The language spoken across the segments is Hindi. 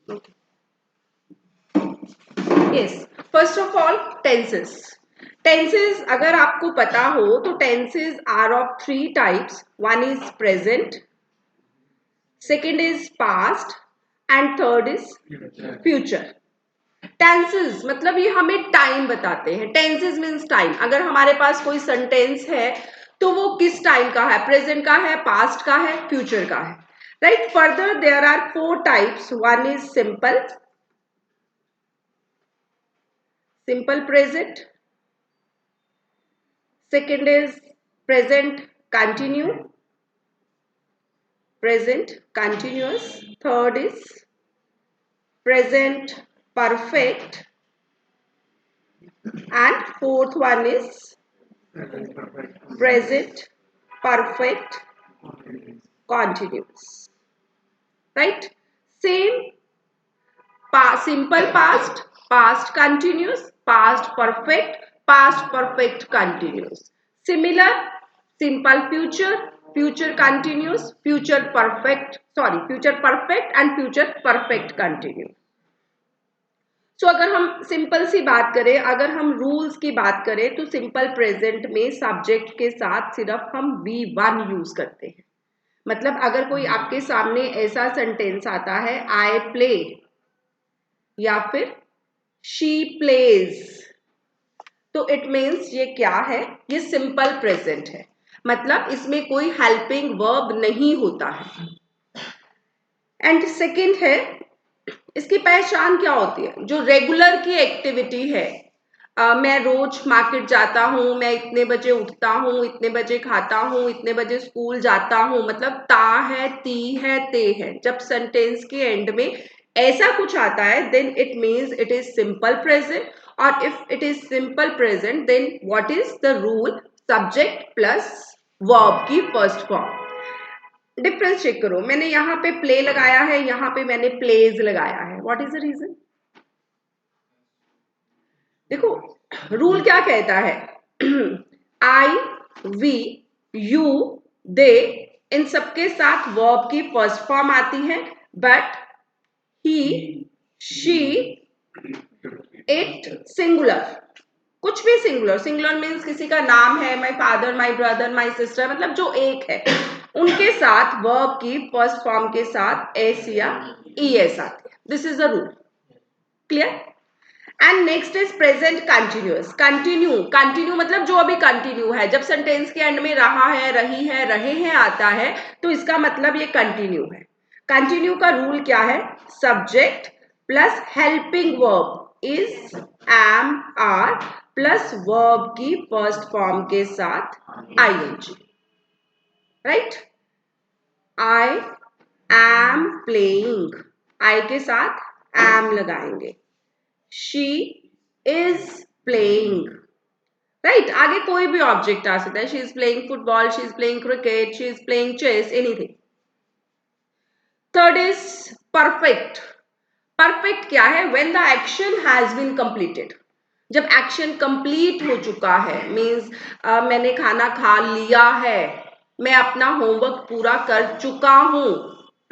Okay. Yes. First of all, tenses. Tenses अगर आपको पता हो तो tenses are of three types. One is present, second is past, and third is future. Tenses मतलब ये हमें टाइम बताते हैं. Tenses means time. अगर हमारे पास कोई सेंटेंस है तो वो किस टाइम का है, प्रेजेंट का है, पास्ट का है, फ्यूचर का है. Right. Further there are four types. One is simple, simple present. Second is present continue, present continuous. Third is present perfect, and fourth one is present perfect continuous. Right? Same. Simple past, past continuous, past perfect continuous. Similar, simple future, future continuous, future perfect and future perfect continuous. So अगर हम सिंपल सी बात करें, अगर हम रूल्स की बात करें तो सिंपल प्रेजेंट में सब्जेक्ट के साथ सिर्फ हम V1 यूज करते हैं. मतलब अगर कोई आपके सामने ऐसा सेंटेंस आता है आई प्ले या फिर शी प्लेज, तो इट मीन्स ये क्या है, ये सिंपल प्रेजेंट है. मतलब इसमें कोई हेल्पिंग वर्ब नहीं होता है. एंड सेकंड है, इसकी पहचान क्या होती है, जो रेगुलर की एक्टिविटी है. मैं रोज मार्केट जाता हूँ, मैं इतने बजे उठता हूँ, इतने बजे खाता हूँ, इतने बजे स्कूल जाता हूँ. मतलब ता है, ती है, ते है. जब सेंटेंस के एंड में ऐसा कुछ आता है then it means it is simple present. और if it is simple present then what is the rule, subject plus verb की फर्स्ट फॉर्म. डिफरेंस चेक करो, मैंने यहाँ पे प्ले लगाया है, यहाँ पे मैंने प्लेज लगाया है. What is the reason? देखो रूल क्या कहता है, आई, वी, यू, दे, इन सबके साथ वर्ब की फर्स्ट फॉर्म आती है. But he, she, it singular, कुछ भी सिंगुलर. सिंगुलर मीन्स किसी का नाम है, my father, my brother, my sister, मतलब जो एक है उनके साथ वर्ब की फर्स्ट फॉर्म के साथ एस या ई एस आती है. This is the rule. Clear? And next is present continuous. Continue मतलब जो अभी कंटिन्यू है. जब सेंटेंस के एंड में रहा है, रही है, रहे हैं आता है तो इसका मतलब ये कंटिन्यू है. कंटिन्यू का रूल क्या है, subject plus helping verb is am, are plus verb की फर्स्ट फॉर्म के साथ ING. Right. I am playing, I के साथ एम लगाएंगे. She is playing. राइट. आगे कोई भी ऑब्जेक्ट आ सकता है. She is playing football, she is playing cricket, she is playing chess, anything. Third is perfect. Perfect क्या है, when the action has been completed. जब एक्शन कंप्लीट हो चुका है मीन्स मैंने खाना खा लिया है, मैं अपना होमवर्क पूरा कर चुका हूं.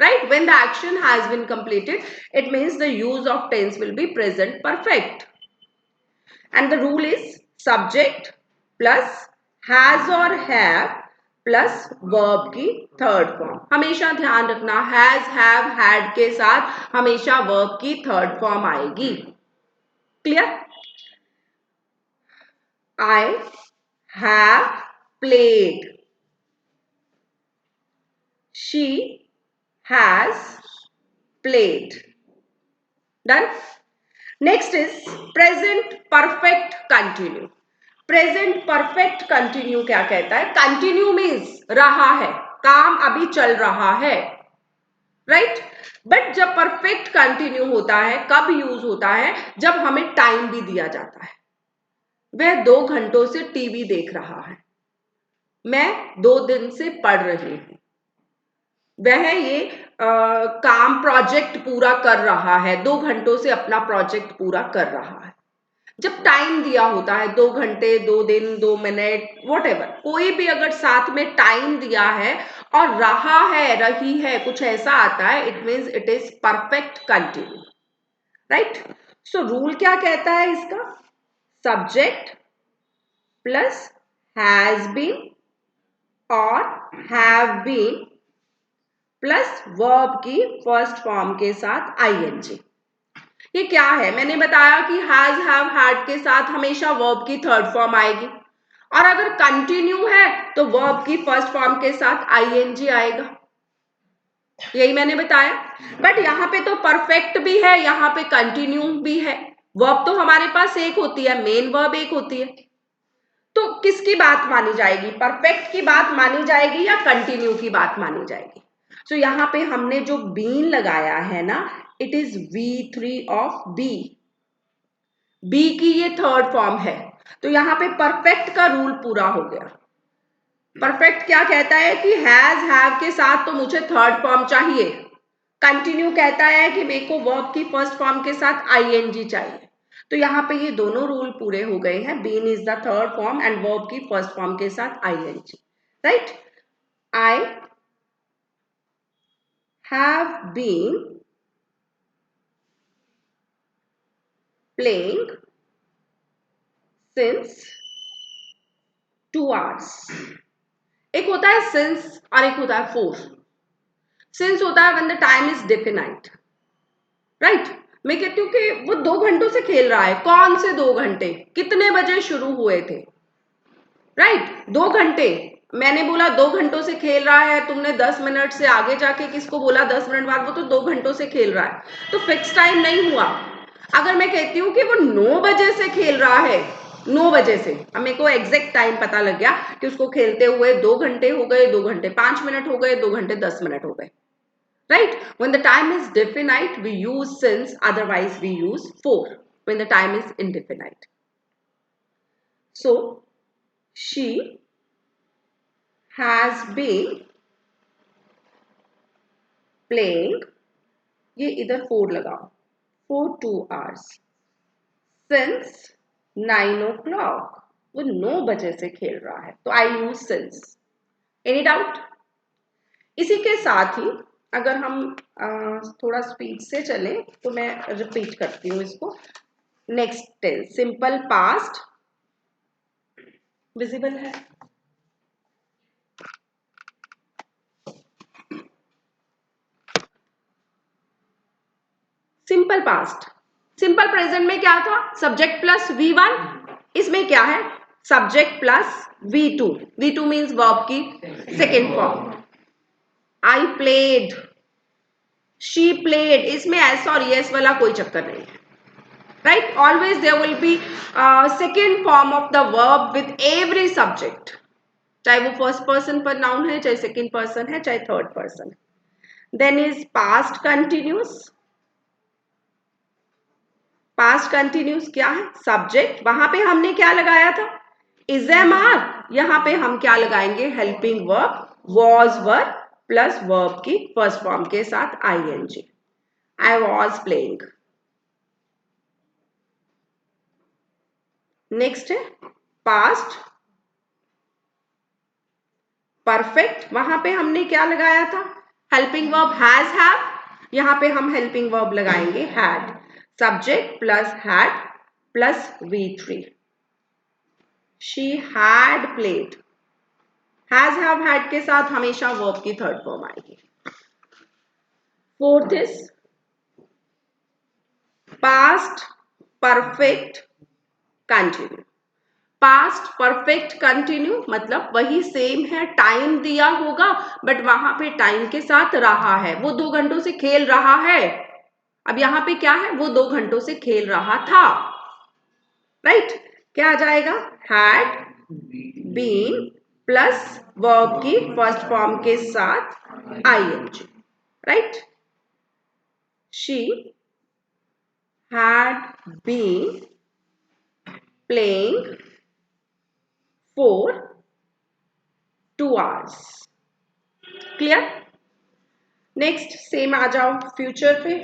Right? When the action has been completed, it means the use of tense will be present perfect. And the rule is subject plus has or have plus verb की थर्ड फॉर्म. हमेशा ध्यान रखना has, have, had के साथ हमेशा verb की थर्ड फॉर्म आएगी. Clear? I have played. She has played. Done? Next is present perfect continue. Present perfect continue क्या कहता है, कंटिन्यू मीन्स रहा है, काम अभी चल रहा है. राइट. बट जब परफेक्ट कंटिन्यू होता है कब यूज होता है, जब हमें टाइम भी दिया जाता है. वह 2 घंटों से टीवी देख रहा है, मैं 2 दिन से पढ़ रही हूं. वह ये काम प्रोजेक्ट पूरा कर रहा है, 2 घंटों से अपना प्रोजेक्ट पूरा कर रहा है. जब टाइम दिया होता है 2 घंटे, 2 दिन, 2 मिनट, वॉट एवर, कोई भी अगर साथ में टाइम दिया है और रहा है, रही है, कुछ ऐसा आता है, it means it is perfect continue, right. So rule क्या कहता है इसका? सब्जेक्ट प्लस हैज बीन और हैव बीन प्लस वर्ब की फर्स्ट फॉर्म के साथ आईएनजी। ये क्या है? मैंने बताया कि हैज, हैव, हैड के साथ हमेशा वर्ब की थर्ड फॉर्म आएगी, और अगर कंटिन्यू है तो वर्ब की फर्स्ट फॉर्म के साथ आईएनजी आएगा, यही मैंने बताया। बट यहाँ पे तो परफेक्ट भी है, यहाँ पे कंटिन्यू भी है। वर्ब तो हमारे पास एक होती है, मेन वर्ब एक होती है, तो किसकी बात मानी जाएगी? परफेक्ट की बात मानी जाएगी या कंटिन्यू की बात मानी जाएगी? तो यहाँ पे हमने जो बीन लगाया है ना, it is V3 of be, be की ये थर्ड फॉर्म है, तो यहाँ पे परफेक्ट का रूल पूरा हो गया। परफेक्ट क्या कहता है कि हैज, हैव के साथ तो मुझे थर्ड फॉर्म चाहिए। कंटिन्यू कहता है कि मेरे को वर्ब की फर्स्ट फॉर्म के साथ आईएनजी चाहिए। तो यहाँ पे ये दोनों रूल पूरे हो गए हैं। Been is the third form and verb की फर्स्ट फॉर्म के साथ ING, right. I have been playing since 2 hours। एक होता है सिंस और एक होता है फोर। सिंस होता है when the time is definite, right. मैं कहती हूँ कि वो 2 घंटों से खेल रहा है। कौन से 2 घंटे? कितने बजे शुरू हुए थे, राइट? 2 घंटे। मैंने बोला 2 घंटों से खेल रहा है, तुमने 10 मिनट से आगे जाके किसको बोला 10 मिनट बाद, वो तो 2 घंटों से खेल रहा है, तो फिक्स टाइम नहीं हुआ। अगर मैं कहती हूँ कि वो 9 बजे से खेल रहा है, 9 बजे से, अब मेरे को एग्जैक्ट टाइम पता लग गया कि उसको खेलते हुए 2 घंटे हो गए, 2 घंटे 5 मिनट हो गए, 2 घंटे 10 मिनट हो गए, right? When the time is definite, we use since, otherwise we use for when the time is indefinite. So she has been playing, ये इधर 4 लगाओ, for 2 hours since 9 o'clock, वो 9 बजे से खेल रहा है, तो आई यूज सिंस। Any doubt? इसी के साथ ही अगर हम थोड़ा स्पीड से चले तो मैं रिपीट करती हूँ इसको। Next tense, simple past, visible है? Simple past. सिंपल प्रेजेंट में क्या था? Subject plus V1। इसमें क्या है? Subject plus V2। V2 means verb की second form. I played, she played, इसमें एस और यस वाला कोई चक्कर नहीं है, right. Always there will be second form of the verb with every subject, चाहे वो फर्स्ट पर्सन पर नाउन है, चाहे सेकेंड पर्सन है, चाहे थर्ड पर्सन है। Then is past continuous. Past continuous क्या है? सब्जेक्ट, वहां पे हमने क्या लगाया था? Is am are. यहां पे हम क्या लगाएंगे? Helping verb, was verb plus verb की फर्स्ट फॉर्म के साथ ING. I was playing. Next है पास्ट परफेक्ट, वहां पे हमने क्या लगाया था? हेल्पिंग वर्ब हैज, हैव, यहां पे हम हेल्पिंग वर्ब लगाएंगे had. Subject plus had plus V3। She had played. Has, have, had के साथ हमेशा वर्ब की थर्ड फॉर्म आएगी। Fourth is past perfect continue. Past perfect continue मतलब वही सेम है, टाइम दिया होगा बट वहां पे टाइम के साथ रहा है, वो 2 घंटों से खेल रहा है। अब यहां पे क्या है? वो 2 घंटों से खेल रहा था, राइट। क्या आ जाएगा? हैड बीन प्लस वर्ब की फर्स्ट फॉर्म के साथ ING, right. She had been playing for 2 hours। Clear? Next same आ जाओ फ्यूचर पे।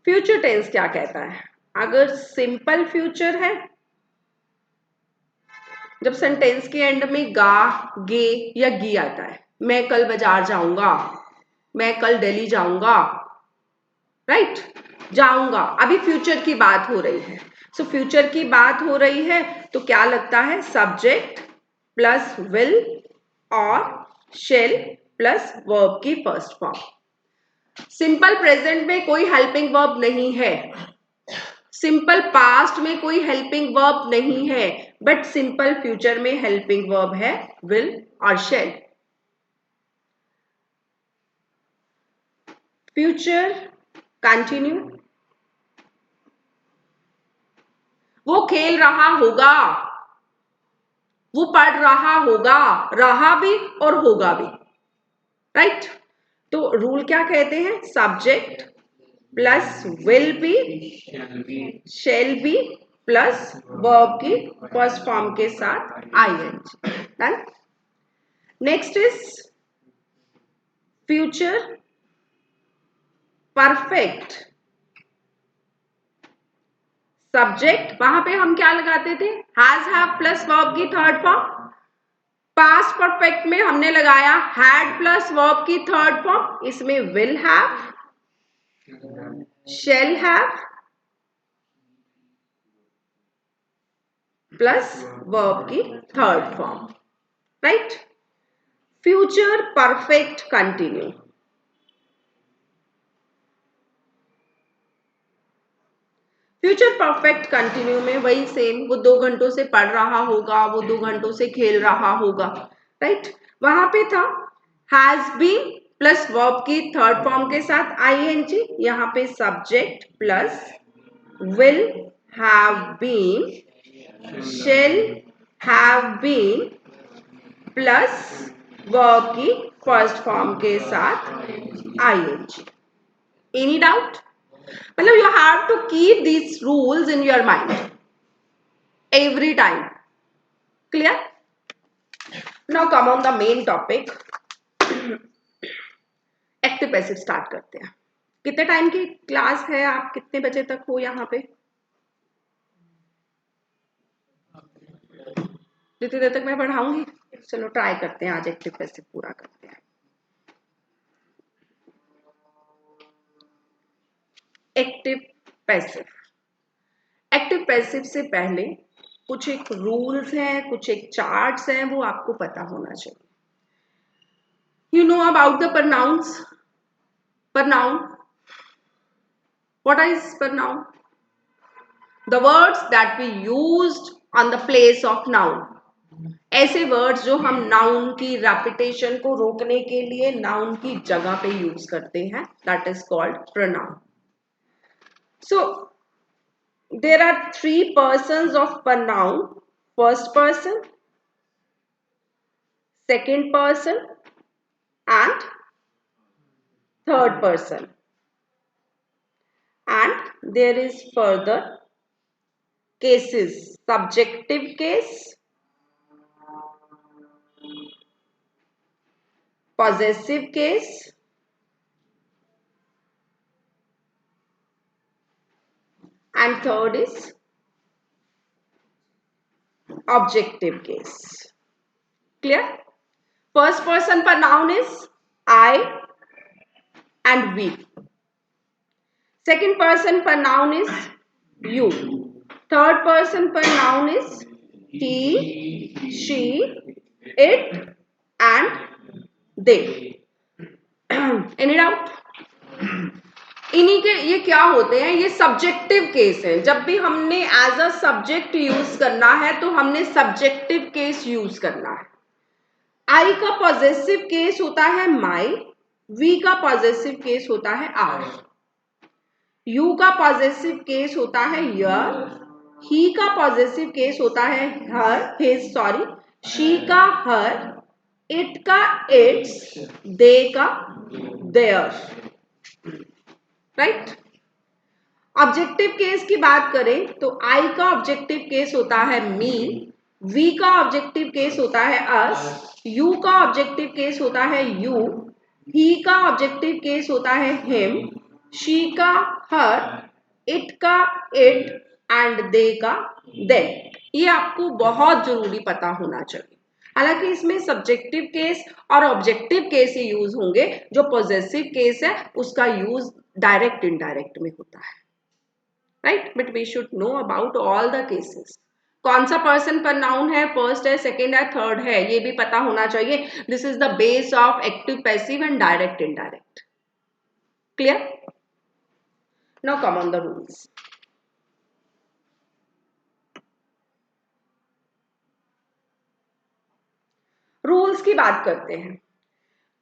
फ्यूचर टेंस क्या कहता है? अगर सिंपल फ्यूचर है, जब सेंटेंस के एंड में गा, गे या गी आता है, मैं कल बाजार जाऊंगा, मैं कल दिल्ली जाऊंगा, राइट, जाऊंगा, अभी फ्यूचर की बात हो रही है। सो फ्यूचर की बात हो रही है तो क्या लगता है? सब्जेक्ट प्लस विल और शेल प्लस वर्ब की फर्स्ट फॉर्म। सिंपल प्रेजेंट में कोई हेल्पिंग वर्ब नहीं है, सिंपल पास्ट में कोई हेल्पिंग वर्ब नहीं है, बट सिंपल फ्यूचर में हेल्पिंग वर्ब है विल और शेल। फ्यूचर कंटिन्यू, वो खेल रहा होगा, वो पढ़ रहा होगा, रहा भी और होगा भी, राइट। तो रूल क्या कहते हैं? Subject plus will be, shall be plus verb की फर्स्ट फॉर्म के साथ ING. Done. Next is future perfect. Subject, वहां पे हम क्या लगाते थे? हैज हैव प्लस वर्ब की थर्ड फॉर्म। पास्ट परफेक्ट में हमने लगाया हैड प्लस वर्ब की थर्ड फॉर्म, इसमें will have, shall have plus verb की third form, right. Future perfect continue, future perfect continue में वही सेम, वो 2 घंटों से पढ़ रहा होगा, वो 2 घंटों से खेल रहा होगा, राइट। वहां पे था हैज बीन प्लस वर्ब की थर्ड फॉर्म के साथ आईएनजी, यहाँ पे subject plus will have been, shall have been plus verb की फर्स्ट फॉर्म के साथ आईएनजी। Any doubt? मतलब you have to keep these rules in your mind every time. Clear? Now come on the main topic. Active passive start करते हैं। कितने टाइम की क्लास है? आप कितने बजे तक हो यहाँ पे? जितनी देर तक मैं पढ़ाऊंगी। चलो ट्राई करते हैं, आज एक्टिव पैसिव पूरा करते हैं। एक्टिव पैसिव, एक्टिव पैसिव से पहले कुछ एक रूल्स हैं, कुछ एक चार्ट्स हैं, वो आपको पता होना चाहिए। You know about the pronouns? Pronoun. What is pronoun? The words that we used on the place of noun. ऐसे वर्ड्स जो हम नाउन की रेपिटेशन को रोकने के लिए नाउन की जगह पे यूज करते हैं, that is called pronoun. So there are 3 persons of pronoun. First person, second person and third person. And there is further cases: subjective case, possessive case, and third is objective case. Clear? First person pronoun is I and we. Second person pronoun is you. Third person pronoun is he, she, it and they. Any doubt? इन्हीं के ये क्या होते हैं? ये सब्जेक्टिव केस है। जब भी हमने एज अ सब्जेक्ट यूज करना है तो हमने सब्जेक्टिव केस यूज करना है। आई का पॉजेसिव केस होता है माई, वी का पॉजेसिव केस होता है आर, यू का पॉजेसिव केस होता है योर, ही का पॉजेसिव केस होता है हर, हिज, सॉरी, शी का हर, इट का इट्स, दे का देयर, राइट। ऑब्जेक्टिव केस की बात करें तो आई का ऑब्जेक्टिव केस होता है मी, वी का ऑब्जेक्टिव केस होता है अस, यू का ऑब्जेक्टिव केस होता है यू, ही का ऑब्जेक्टिव केस होता है हिम, शी का हर, इट का इट, एंड दे का देन। ये आपको बहुत जरूरी पता होना चाहिए। हालांकि इसमें सब्जेक्टिव केस और ऑब्जेक्टिव केस ही यूज होंगे, जो पॉजेसिव केस है उसका यूज डायरेक्ट इनडायरेक्ट में होता है, right. But we should know about all the cases. कौन सा पर्सन पर नाउन है, फर्स्ट है, सेकेंड है, थर्ड है, ये भी पता होना चाहिए। This is the base of active, passive and direct indirect. Clear? Now come on the rules. Rules की बात करते हैं।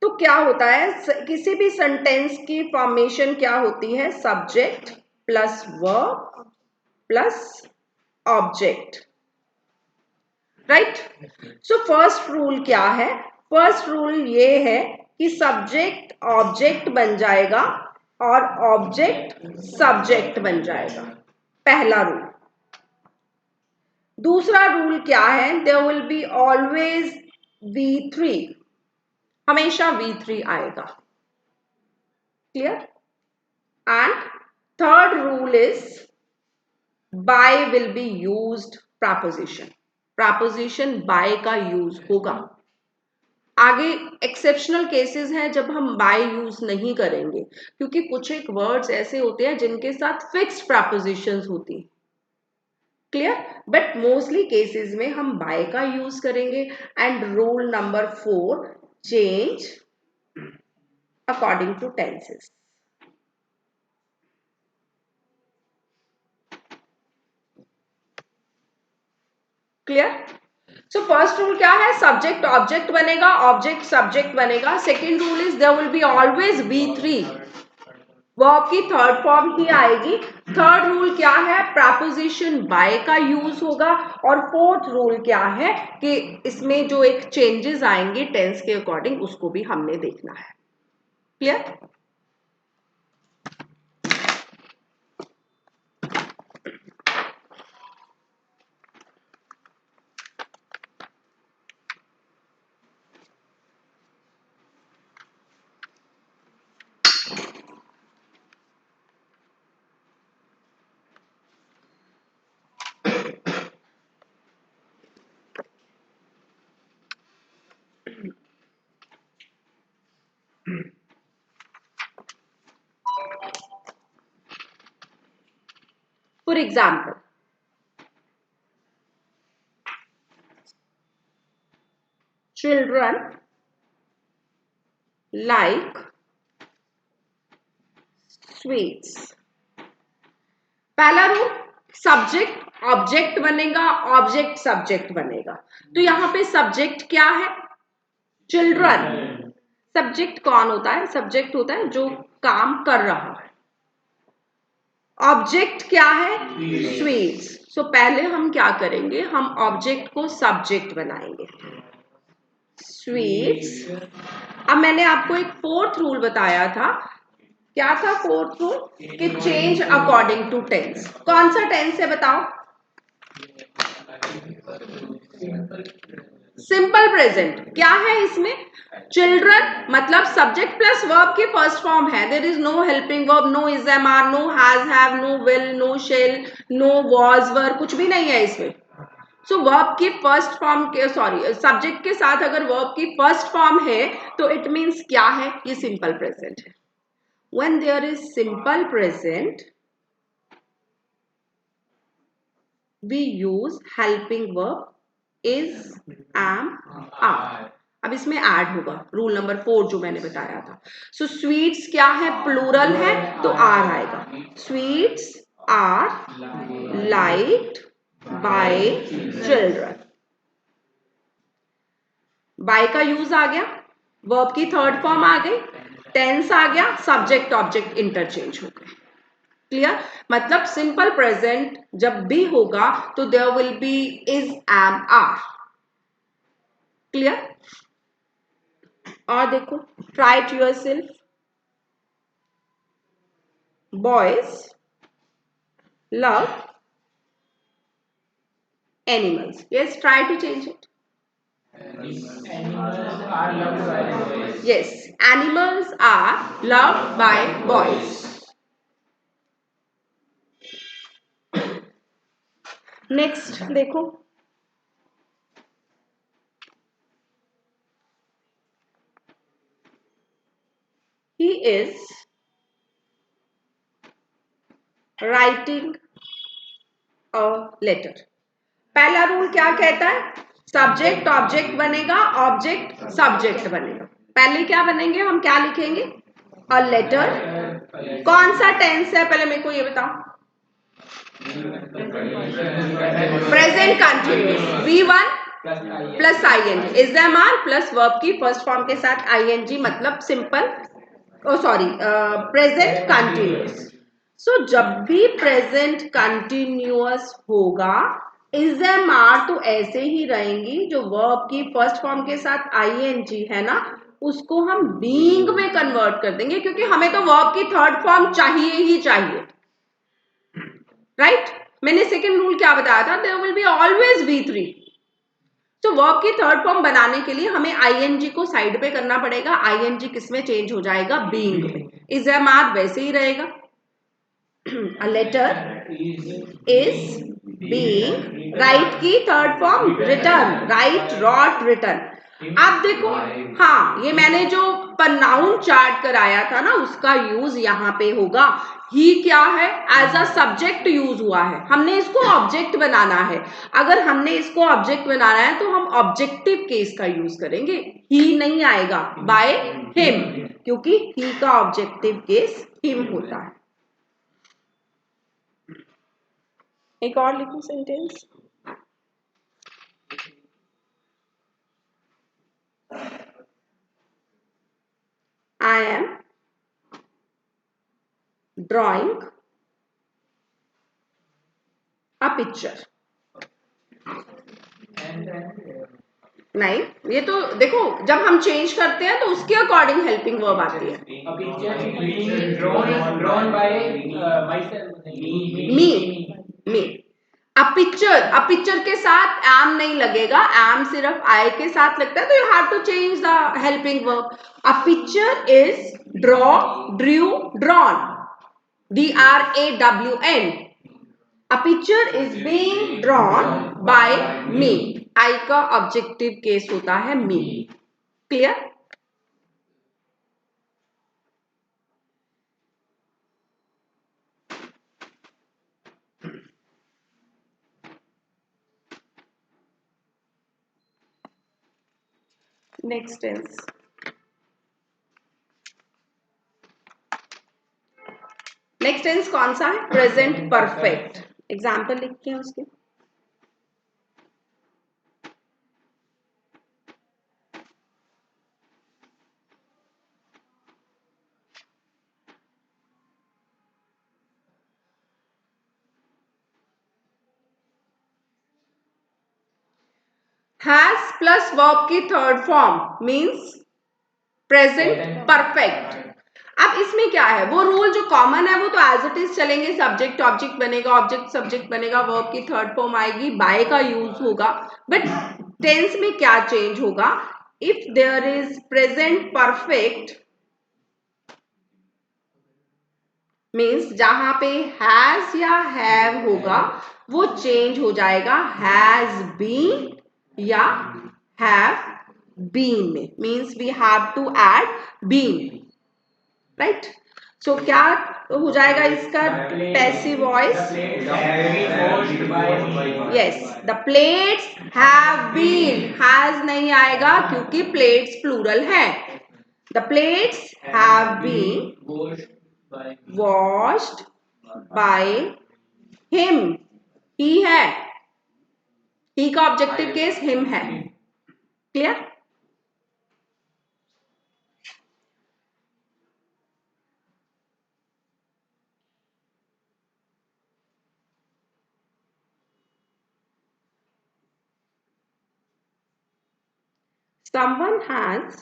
तो क्या होता है, किसी भी सेंटेंस की फॉर्मेशन क्या होती है, subject plus verb plus object, right. सो फर्स्ट रूल क्या है, फर्स्ट रूल ये है कि सब्जेक्ट ऑब्जेक्ट बन जाएगा और ऑब्जेक्ट सब्जेक्ट बन जाएगा, पहला रूल। दूसरा रूल क्या है, there will be always V3, हमेशा V3 आएगा। Clear? And third rule is by will be used preposition, preposition by का यूज होगा। आगे एक्सेप्शनल केसेस हैं जब हम बाय यूज नहीं करेंगे, क्योंकि कुछ एक वर्ड्स ऐसे होते हैं जिनके साथ फिक्स्ड प्रपोजिशंस होती है। क्लियर? बट मोस्टली केसेस में हम बाय का यूज करेंगे। And rule number 4, change according to tenses. Clear? So first rule क्या है, सब्जेक्ट ऑब्जेक्ट बनेगा, ऑब्जेक्ट सब्जेक्ट बनेगा। Second rule is there will be always V3, verb की थर्ड फॉर्म ही आएगी। थर्ड रूल क्या है, प्रपोजिशन बाय का यूज होगा। और फोर्थ रूल क्या है कि इसमें जो एक चेंजेस आएंगे टेंस के अकॉर्डिंग, उसको भी हमने देखना है। Clear? For example, children like sweets। पहला रूल, सब्जेक्ट ऑब्जेक्ट बनेगा, ऑब्जेक्ट सब्जेक्ट बनेगा। तो यहां पे सब्जेक्ट क्या है, चिल्ड्रन। सब्जेक्ट कौन होता है, सब्जेक्ट होता है जो काम कर रहा है। ऑब्जेक्ट क्या है, स्वीट्स। सो पहले हम क्या करेंगे, हम ऑब्जेक्ट को सब्जेक्ट बनाएंगे, स्वीट्स। अब मैंने आपको एक फोर्थ रूल बताया था, क्या था फोर्थ रूल, कि चेंज अकॉर्डिंग टू टेंस। कौन सा टेंस है बताओ, सिंपल प्रेजेंट। क्या है इसमें, चिल्ड्रन मतलब सब्जेक्ट प्लस वर्ब की फर्स्ट फॉर्म है। There is no helping verb, no is am are, no has have, no will, no shall, no was were, कुछ भी नहीं है इसमें। सो वर्ब की फर्स्ट फॉर्म के, सॉरी, सब्जेक्ट के साथ अगर वर्ब की फर्स्ट फॉर्म है तो इट मीन्स क्या है, ये सिंपल प्रेजेंट है। When there is simple present we use helping verb is, am, are. अब इसमें ऐड होगा रूल नंबर 4 जो मैंने बताया था। सो स्वीट्स क्या है, प्लूरल है, तो आर आएगा। Sweets are liked by children. By का यूज आ गया, वर्ब की थर्ड फॉर्म आ गई, टेंस आ गया, सब्जेक्ट ऑब्जेक्ट इंटरचेंज हो गए। क्लियर? मतलब सिंपल प्रेजेंट जब भी होगा तो there will be is, am, are. Clear? और देखो, try it yourself. Boys love animals. Yes, try to change it. Yes, animals are loved by boys. Next देखो, he is writing a letter. पहला रूल क्या कहता है? सब्जेक्ट ऑब्जेक्ट बनेगा, ऑब्जेक्ट सब्जेक्ट बनेगा। पहले क्या बनेंगे, हम क्या लिखेंगे? A letter. कौन सा टेंस है पहले मेरे को ये बताओ? Present continuous, V1 plus ING, is am are plus verb की फर्स्ट फॉर्म के साथ ING, मतलब simple, oh sorry, present continuous. So जब भी प्रेजेंट कंटिन्यूअस होगा, इज एम आर तो ऐसे ही रहेंगी, जो वर्ब की फर्स्ट फॉर्म के साथ ING है ना, उसको हम बीइंग में कन्वर्ट कर देंगे, क्योंकि हमें तो वर्ब की थर्ड फॉर्म चाहिए ही चाहिए, राइट? मैंने सेकेंड रूल क्या बताया था? There will be always V3। तो वर्ब की थर्ड फॉर्म बनाने के लिए हमें ING को साइड पे करना पड़ेगा। ING किस में चेंज हो जाएगा? बीइंग में। इज एम आर वैसे ही रहेगा, a letter is being, write की third form written, write, wrote, written. अब देखो, हाँ, ये मैंने जो प्रनाउन चार्ट कराया था ना, उसका यूज यहाँ पे होगा। ही क्या है? एज अ सब्जेक्ट यूज हुआ है, हमने इसको ऑब्जेक्ट बनाना है। अगर हमने इसको ऑब्जेक्ट बनाना है तो हम ऑब्जेक्टिव केस का यूज करेंगे, ही नहीं आएगा, बाय हिम, क्योंकि ही का ऑब्जेक्टिव केस हिम होता है। एक और लिखूं sentence, I am drawing a picture. नहीं, ये तो देखो, जब हम चेंज करते हैं तो उसके अकॉर्डिंग हेल्पिंग वर्ब आती है। मी, मी। अ पिक्चर के साथ एम नहीं लगेगा, एम सिर्फ आई के साथ लगता है, तो you have to change the helping verb. A picture is draw, drew, drawn, DRAWN। A picture is being drawn by me। I का ऑब्जेक्टिव केस होता है me। Clear? Next tense, next tense कौन सा है? Present perfect. एग्जाम्पल लिखते हैं उसके। हैज प्लस वर्ब की third form means present perfect. अब इसमें क्या है, वो रूल जो कॉमन है वो तो एज इट इज चलेंगे, सब्जेक्ट ऑब्जेक्ट बनेगा, ऑब्जेक्ट सब्जेक्ट बनेगा, वर्ब की थर्ड फॉर्म आएगी, बाय का यूज होगा। बट टेंस में क्या चेंज होगा? If there is present perfect means जहां पे हैज या हैव होगा, वो चेंज हो जाएगा हैज बीन या हैव बीन में। Means we have to add been, right? So क्या हो जाएगा इसका passive voice? Yes, the plates have been, has नहीं आएगा क्योंकि प्लेट्स प्लूरल है। The plates have been washed by him. He है, ही का ऑब्जेक्टिव केस हिम है। Clear? Someone has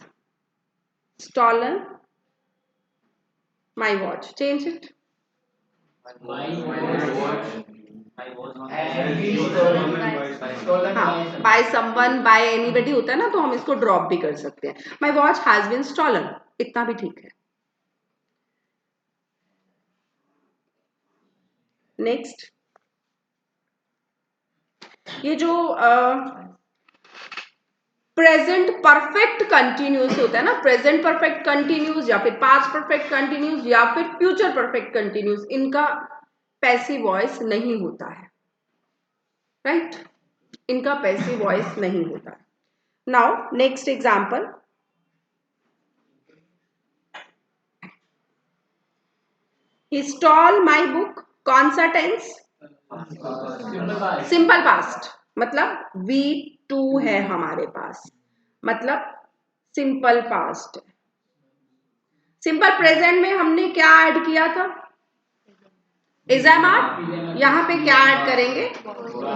stolen my watch. Change it. हाँ, by someone, by anybody होता है ना, तो हम इसको ड्रॉप भी कर सकते हैं। My watch has been stolen, इतना भी ठीक है। नेक्स्ट, ये जो प्रेजेंट परफेक्ट कंटिन्यूस होता है ना, प्रेजेंट परफेक्ट कंटिन्यूस या फिर पास्ट परफेक्ट कंटिन्यूस या फिर फ्यूचर परफेक्ट कंटिन्यूस, इनका पैसिव वॉइस नहीं होता है, राइट? इनका पैसिव वॉइस नहीं होता है। Now next example, he stall my book, कौन सा टेंस? सिंपल पास्ट, मतलब वी टू है हमारे पास, मतलब सिंपल पास्ट। सिंपल प्रेजेंट में हमने क्या ऐड किया था? इज़ यहाँ पे क्या ऐड करेंगे?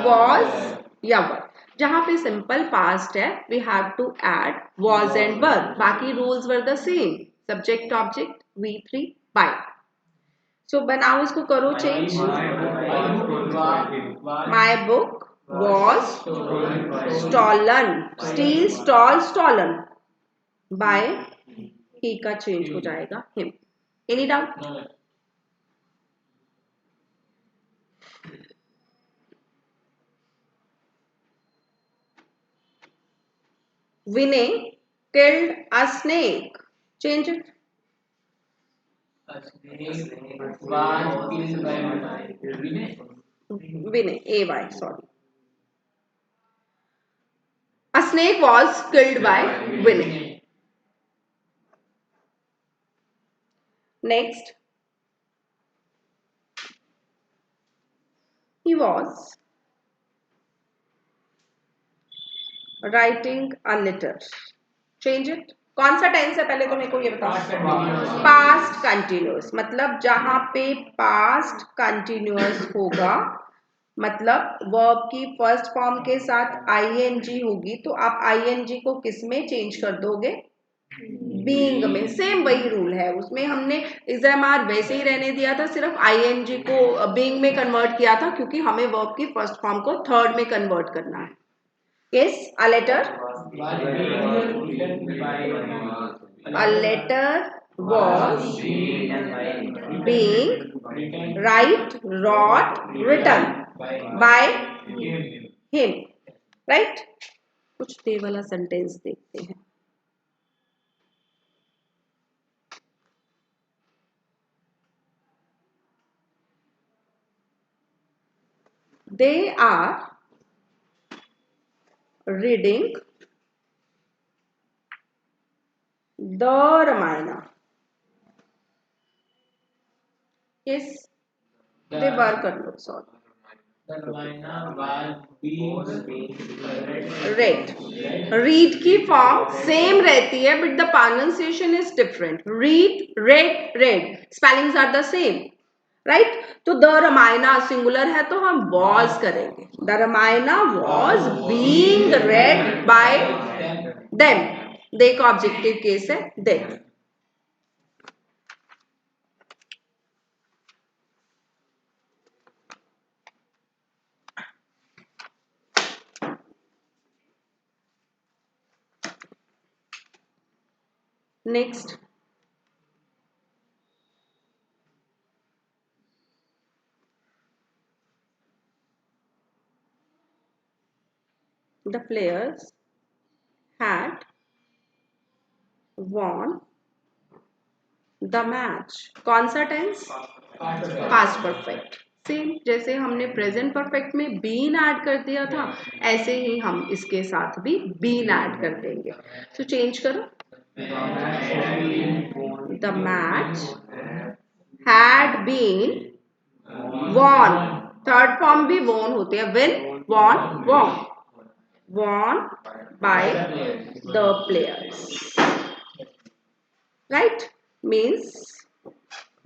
वॉज या वर। जहां पे सिंपल पास्ट है we have to add was and were, बाकी rules were the same, subject object V3 by. So बनाओ, इसको करो change. My book was stolen, steal stole stolen, by he का चेंज हो जाएगा him. Any doubt? Vinay killed a snake. Change it. Vinay, AY, sorry. A snake was killed by Vinay. Next, he was writing a letter. Change it. कौन सा टेंस है पहले तो मेरे को ये बताओ? पास्ट कंटिन्यूअस, मतलब जहां पे पास्ट कंटिन्यूअस होगा, मतलब वर्ब की फर्स्ट फॉर्म के साथ आईएनजी होगी, तो आप आईएनजी को किस में चेंज कर दोगे? बीइंग में। सेम वही रूल है, उसमें हमने इज़एमआर वैसे ही रहने दिया था, सिर्फ आईएनजी को बीइंग में कन्वर्ट किया था, क्योंकि हमें वर्ब की फर्स्ट फॉर्म को थर्ड में कन्वर्ट करना है। Yes, a letter. A letter was being written by him. Right? कुछ दे वाला सेंटेंस देखते हैं। They are reading the Ramayana. Yes, they were कर लो, sorry. रेड, रीड की फॉर्म सेम रहती है but the pronunciation is different. Read, read, read, spellings are the same, right? तो द रामायणा सिंगुलर है तो हम वॉज करेंगे। The Ramayana was being read by them. देखो ऑब्जेक्टिव केस है them. Next, the players had won the match. कौन सा टेंस? Past perfect. सेम जैसे हमने प्रेजेंट परफेक्ट में बीन ऐड कर दिया था, ऐसे ही हम इसके साथ भी बीन ऐड कर देंगे। तो चेंज करो, the match had been won, third form भी वॉन होते हैं, win, won, won, won by the players, right? Means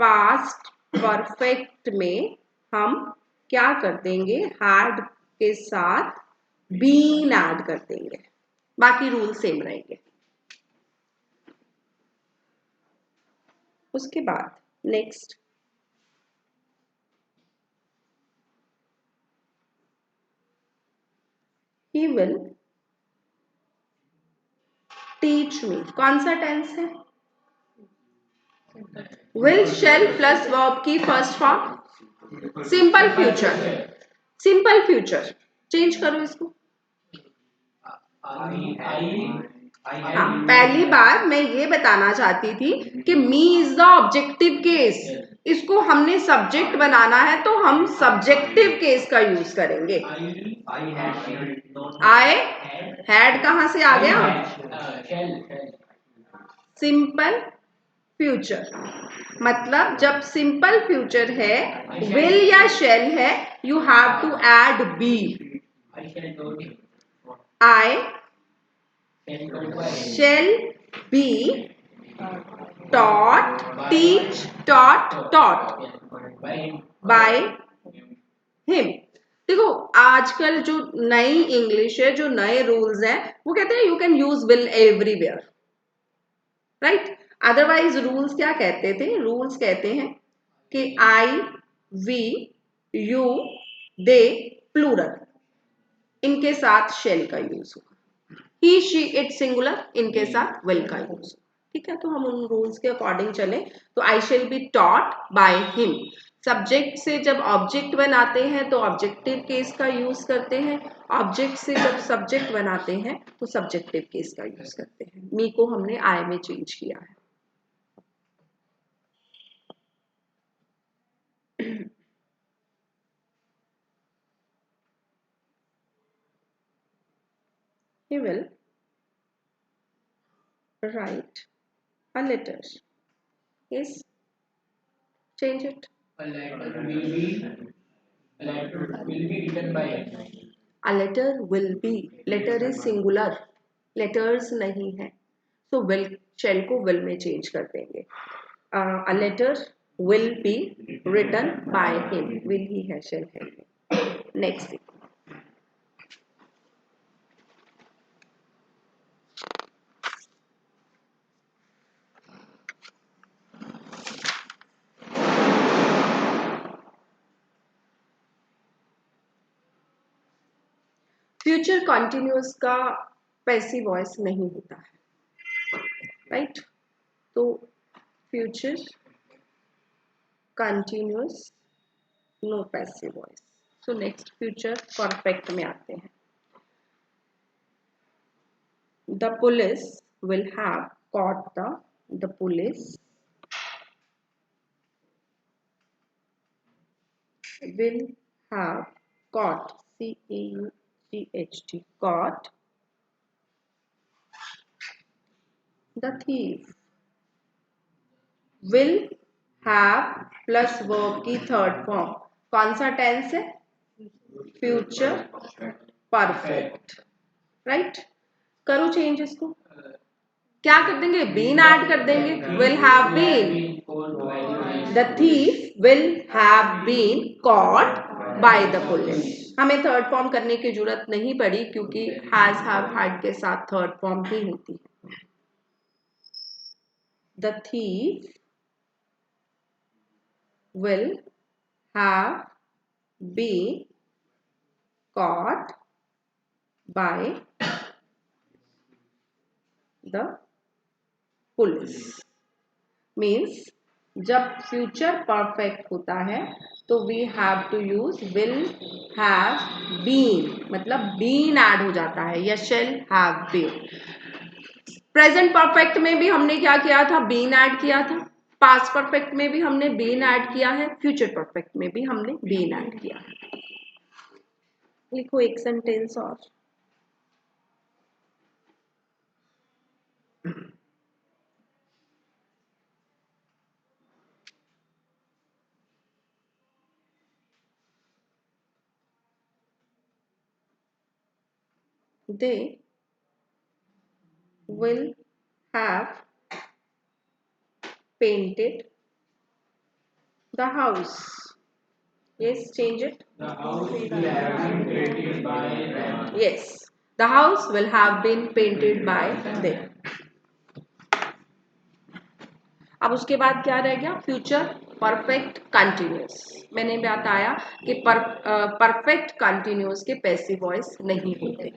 past perfect में हम क्या कर देंगे? had के साथ been ऐड कर देंगे, बाकी रूल सेम रहेंगे। उसके बाद next, he will teach me, कौन सा टेंस है? will, shall प्लस वर्ब की first form, simple future, simple future. Change करो इसको। हाँ, पहली बार मैं ये बताना चाहती थी कि me is the objective case, इसको हमने सब्जेक्ट बनाना है तो हम सब्जेक्टिव केस का यूज करेंगे। आई हैड कहां से आ गया? सिंपल फ्यूचर, मतलब जब सिंपल फ्यूचर है, विल या शेल है, you have to add be. I shall be taught, teach, taught by him। देखो आजकल जो नई इंग्लिश है, जो नए रूल्स हैं, वो कहते हैं you can use will everywhere, right. Otherwise rules क्या कहते थे? रूल्स कहते हैं कि आई, वी, यू, दे, प्लूरल, इनके साथ शेल का यूज होगा। ही, शी, इट सिंगुलर, इनके साथ विल का यूज। ठीक है, तो हम उन रूल्स के अकॉर्डिंग चले। तो I shall be taught by him, subject से जब ऑब्जेक्ट बनाते हैं तो ऑब्जेक्टिव केस का यूज करते हैं, ऑब्जेक्ट से जब सब्जेक्ट बनाते हैं तो सब्जेक्टिव केस का यूज करते हैं। मी को हमने आई में चेंज किया है। He will write a letter. Yes, change it. A letter will be written by him. A letter will be, letter is singular, letters नहीं है, तो will, shall को will में change कर देंगे। A letter will be written by him, will ही है, shall है। Next, फ्यूचर कंटिन्यूअस का पैसिव वॉइस नहीं होता है, राइट। तो future continuous no passive voice. So next future perfect में आते हैं। The police will have caught the police will have caught, C-A-U-G-H-T, caught the thief। will have plus verb की थर्ड फॉर्म, कौन सा टेंस है? Future perfect, right. करो चेंज इसको, क्या कर देंगे? बीन ऐड कर देंगे। Will have been, the thief will have been caught by the police. हमें थर्ड फॉर्म करने की जरूरत नहीं पड़ी क्योंकि हैज, हैव, हैड के साथ थर्ड फॉर्म ही होती है। The thief will have been caught by the police। Means जब फ्यूचर परफेक्ट होता है तो we have to use will have been, मतलब बीन ऐड हो जाता है, या shall have been. Present perfect में भी हमने क्या किया था? बीन ऐड किया था। पास्ट परफेक्ट में भी हमने बीन ऐड किया है, फ्यूचर परफेक्ट में भी हमने बीन ऐड किया है। लिखो एक सेंटेंस और। They will have painted the house। Yes, change it. The house will have been painted by them। Yes, the house will have been painted by them। अब उसके बाद क्या रह गया? Future perfect continuous. मैंने बताया कि परफेक्ट कंटिन्यूअस के पैसिव वॉइस नहीं होते।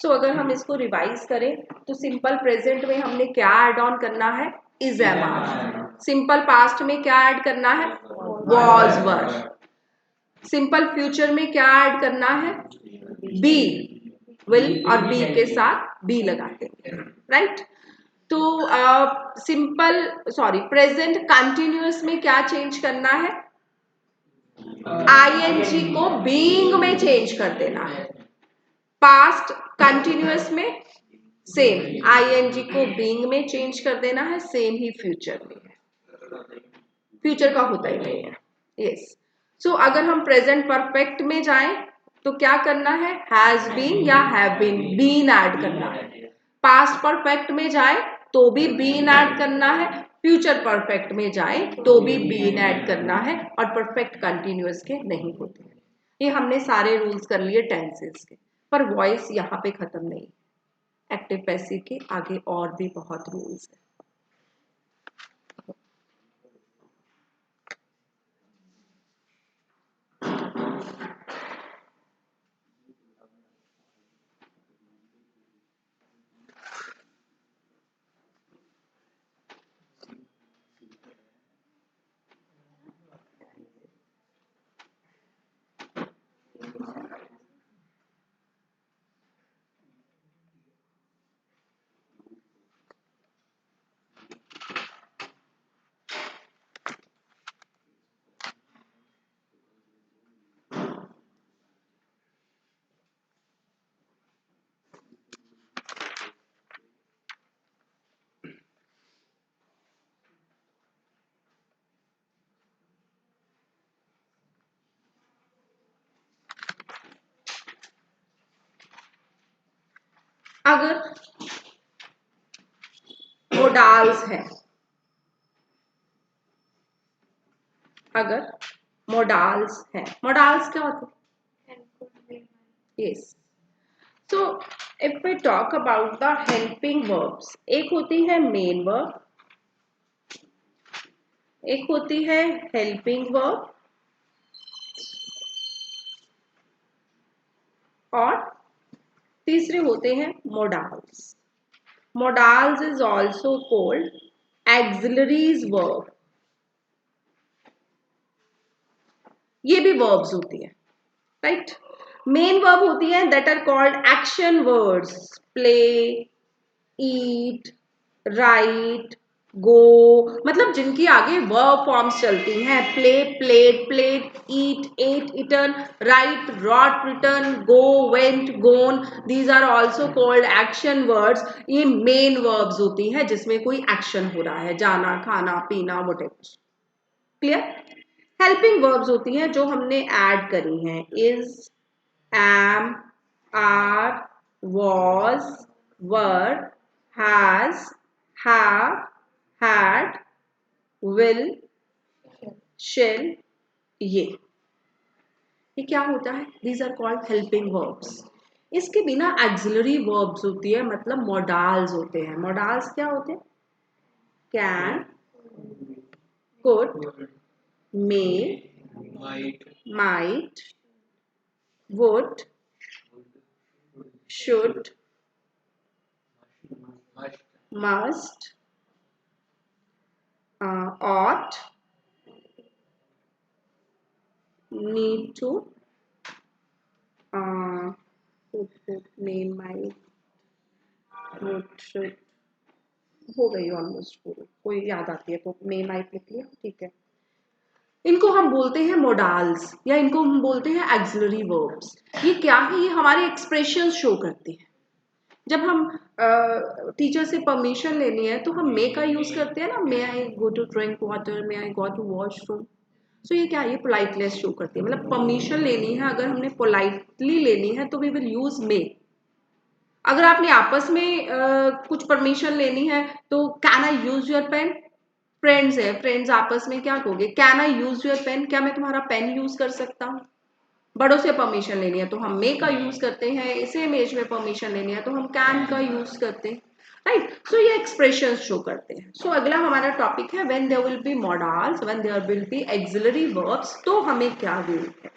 सो अगर हम इसको रिवाइज करें तो सिंपल प्रेजेंट में हमने क्या ऐड ऑन करना है? Is, am, are. Simple past में क्या ऐड करना है? Was, were. सिंपल फ्यूचर में क्या ऐड करना है? बी, विल और बी के साथ बी लगा देंगे, राइट। तो सिंपल प्रेजेंट कंटिन्यूअस में क्या चेंज करना है, आईएनजी को बीइंग में चेंज कर देना है। पास्ट कंटिन्यूअस में सेम आईएनजी को बीइंग में चेंज कर देना है, सेम ही फ्यूचर में है, फ्यूचर का होता ही नहीं है। यस, सो अगर हम प्रेजेंट परफेक्ट में जाएं तो क्या करना है, हैज बीन या हैव बीन ऐड करना है। पास्ट परफेक्ट में जाए तो भी बीन ऐड करना है, फ्यूचर परफेक्ट में जाए तो भी बीन ऐड करना है, और परफेक्ट कंटिन्यूअस के नहीं होते हैं। ये हमने सारे रूल्स कर लिए टेंसेस के, पर वॉइस यहाँ पे खत्म नहीं, एक्टिव पैसिव के आगे और भी बहुत रूल्स है। अगर मोडाल्स है, अगर मोडाल्स है, मोडाल्स क्या होते हैं, yes. So if we talk about the helping verbs, एक होती है मेन वर्ब, एक होती है हेल्पिंग वर्ब, और तीसरे होते हैं modals. Modals is also called auxiliaries verb, ये भी वर्ब्स होती है, राइट। मेन वर्ब होती है that are called action words, play, eat, write, go, मतलब जिनकी आगे वर्ब फॉर्म्स चलती हैं, play, played, played, eat, ate, eaten, write, wrote, written, go, went, gone, these are also called action words. ये मेन वर्ब्स होती हैं जिसमें कोई एक्शन हो रहा है, जाना, खाना, पीना, व्हाटएवर, क्लियर। हेल्पिंग वर्ब्स होती हैं जो हमने ऐड करी हैं, is, am, are, was, were, has, have, had, will, shall, ये क्या होता है, these are called helping verbs. इसके बिना एक्सिलरी वर्ब्स होती है, मतलब मोडाल्स होते हैं। मोडाल्स क्या होते हैं, can, could, may, might, would, should, must, ought, need to, name, might, would, should, हो गई ऑलमोस्ट पूरी, कोई याद आती है तो मे, माइट लिख लिया, ठीक है। इनको हम बोलते हैं मोडाल्स, या इनको हम बोलते हैं एक्सिलरी वर्ब्स। ये क्या है, ये हमारे एक्सप्रेशन शो करते हैं। जब हम टीचर से परमिशन लेनी है तो हम मे का यूज करते हैं ना, may I go to drink water, may I go to washroom. So ये क्या है, ये पोलाइटनेस शो करती है, मतलब परमिशन लेनी है, अगर हमने पोलाइटली लेनी है तो वी विल यूज मे। अगर आपने आपस में कुछ परमिशन लेनी है तो can I use your pen, friends है, फ्रेंड्स आपस में क्या कहोगे, can I use your pen, क्या मैं तुम्हारा पेन यूज कर सकता हूँ। बड़ों से परमिशन लेनी है तो हम मे का यूज करते हैं, सेम एज में परमिशन लेनी है तो हम कैन का यूज करते हैं, राइट। सो ये एक्सप्रेशन शो करते हैं। सो अगला हमारा टॉपिक है when there will be modals, when there will be auxiliary verbs, तो हमें क्या रूल है।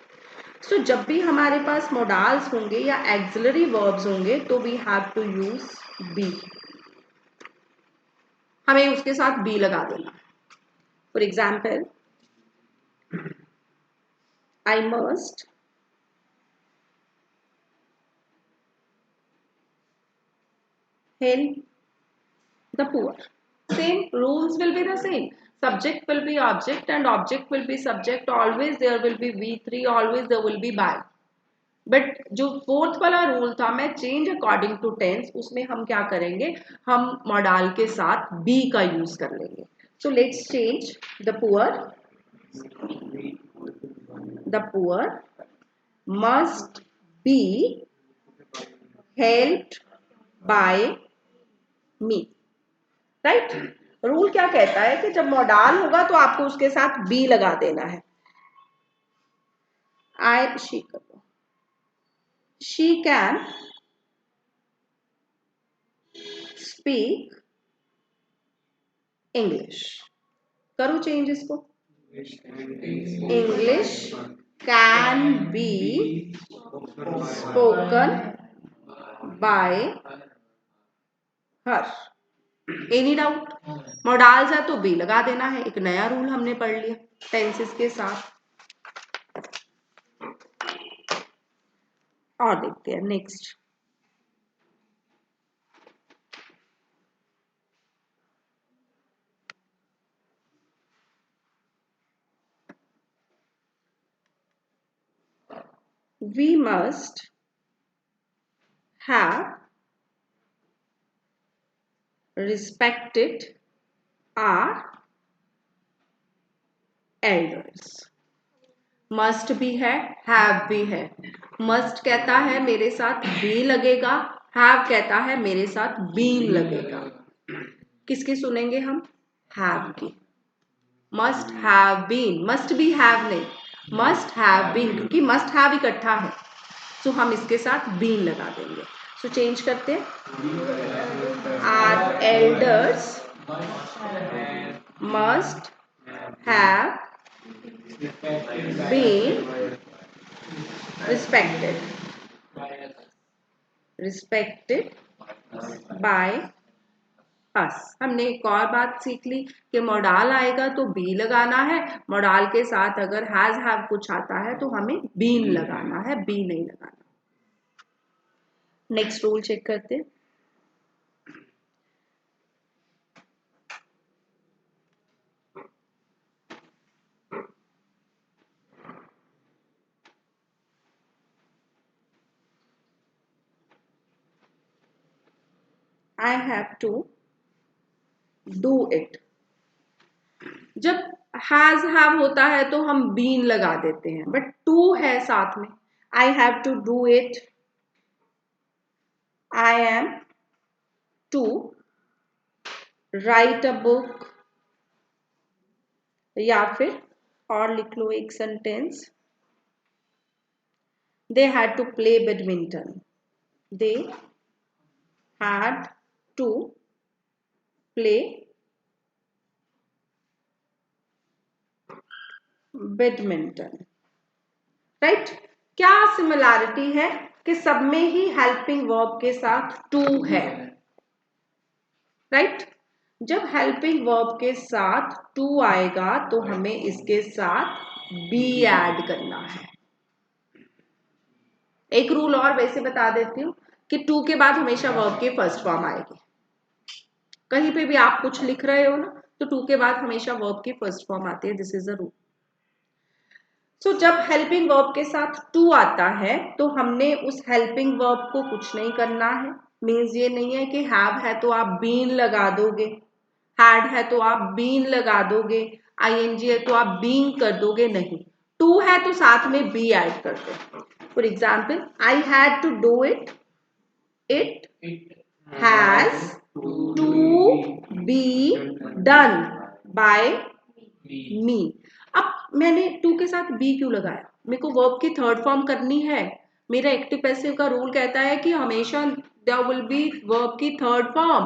सो जब भी हमारे पास मॉडल्स होंगे या एक्सिलरी वर्ब्स होंगे तो we have to use be, हमें उसके साथ बी लगा देना। For example, I must help the poor. Same rules will be the same. Subject will be object and object will be subject. Always there will be V3, always there will be by. But जो फोर्थ वाला रूल था, मैं चेंज अकॉर्डिंग टू टेंस, उसमें हम क्या करेंगे, हम मॉडल के साथ बी का यूज कर लेंगे. So let's change the poor must be helped bye me. Right. Rule क्या कहता है कि जब मॉडल होगा तो आपको उसके साथ बी लगा देना है. she can speak English. करो चेंज इसको. English can be spoken by her. Any doubt. Models है तो बी लगा देना है. एक नया रूल हमने पढ़ लिया टेंसेस के साथ. और देखते हैं next. We must have respected our elders. Must भी है, हैव भी है. मस्ट कहता है मेरे साथ बी लगेगा, हैव कहता है मेरे साथ बीन लगेगा. किसकी सुनेंगे हम? हैव की. Must have been, must be have नहीं, मस्ट हैव बीन, क्योंकि मस्ट हैव इकट्ठा है. सो हम इसके साथ बीन लगा देंगे. सो चेंज करते हैं. Our elders must have been respected by us. हमने एक और बात सीख ली कि मॉडल आएगा तो बी लगाना है. मॉडल के साथ अगर हैज हैव कुछ आता है तो हमें बीन लगाना है, बी नहीं लगाना. नेक्स्ट रूल चेक करते हैं. I have to do it. जब हैज हैव होता है तो हम बीन लगा देते हैं, बट टू है साथ में. I have to do it. I am to write a book. या फिर और लिख लो एक sentence. They had to play badminton. They had to play badminton. Right. क्या सिमिलैरिटी है कि सब में ही हेल्पिंग वर्ब के साथ टू है. राइट. जब हेल्पिंग वर्ब के साथ टू आएगा तो हमें इसके साथ बी ऐड करना है. एक रूल और वैसे बता देती हूँ कि टू के बाद हमेशा वर्ब के फर्स्ट फॉर्म आएगी. कहीं पे भी आप कुछ लिख रहे हो ना तो टू के बाद हमेशा वर्ब की फर्स्ट फॉर्म आती है. This is a rule. So जब हेल्पिंग वर्ब के साथ टू आता है तो हमने उस हेल्पिंग वर्ब को कुछ नहीं करना है. मीन्स ये नहीं है कि हैव है तो आप बीन लगा दोगे, हैड है तो आप बीन लगा दोगे, आईएनजी है तो आप बीन कर दोगे. नहीं. टू है तो साथ में बी ऐड कर दो. For example, I had to do it. It has to be done by me. अब मैंने टू के साथ बी क्यों लगाया? मेरे को वर्ब की थर्ड फॉर्म करनी है. मेरा एक्टिव पैसिव का रूल कहता है कि हमेशा देयर विल बी वर्ब की थर्ड फॉर्म.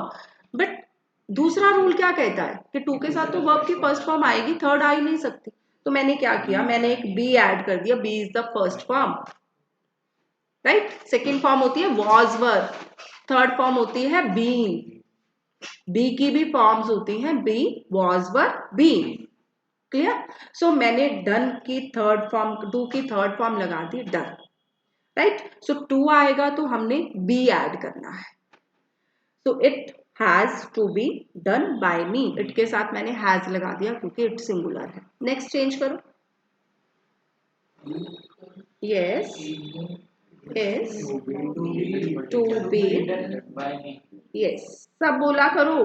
बट दूसरा रूल क्या कहता है कि टू के साथ तो वर्ब की फर्स्ट फॉर्म आएगी, थर्ड आ ही नहीं सकती. तो मैंने क्या किया, मैंने एक बी ऐड कर दिया. Be is the first form. Right. Second form होती है वॉज वर, थर्ड फॉर्म होती है बीन. बी की भी फॉर्म्स होती हैं be, was were, been. Clear. So मैंने डन की थर्ड फॉर्म, टू की थर्ड फॉर्म लगा दी डन. राइट. सो टू आएगा तो हमने बी ऐड करना है. So it has to be done by me, it के साथ मैंने हैज लगा दिया क्योंकि इट सिंगुलर है। नेक्स्ट चेंज करो, yes is to be, yes सब बोला करो।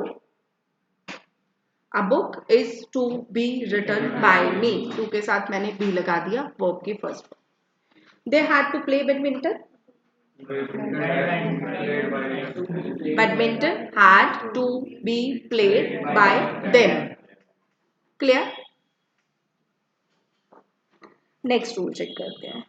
A book is to be written by me, to के साथ मैंने बी लगा दिया वर्ब की first form. They had to play badminton, badminton had to be played by them, clear। Next rule check करते हैं।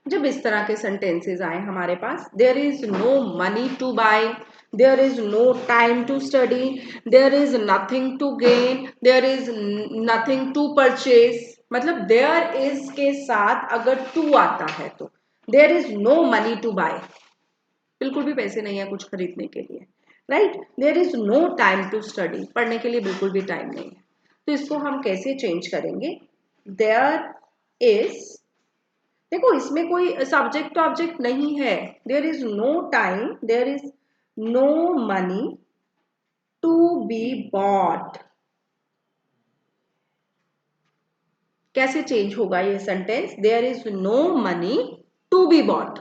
जब इस तरह के सेंटेंसेस आए हमारे पास, there is no money to buy, there is no time to study, there is nothing to gain, there is nothing to purchase, मतलब देयर इज के साथ अगर टू आता है तो there is no money to buy, बिल्कुल भी पैसे नहीं है कुछ खरीदने के लिए, right. There is no time to study, पढ़ने के लिए बिल्कुल भी टाइम नहीं है। तो इसको हम कैसे चेंज करेंगे, देयर इज, देखो इसमें कोई सब्जेक्ट ऑब्जेक्ट नहीं है, there is no time, there is no money to be bought, कैसे चेंज होगा ये sentence, there is no money to be bought,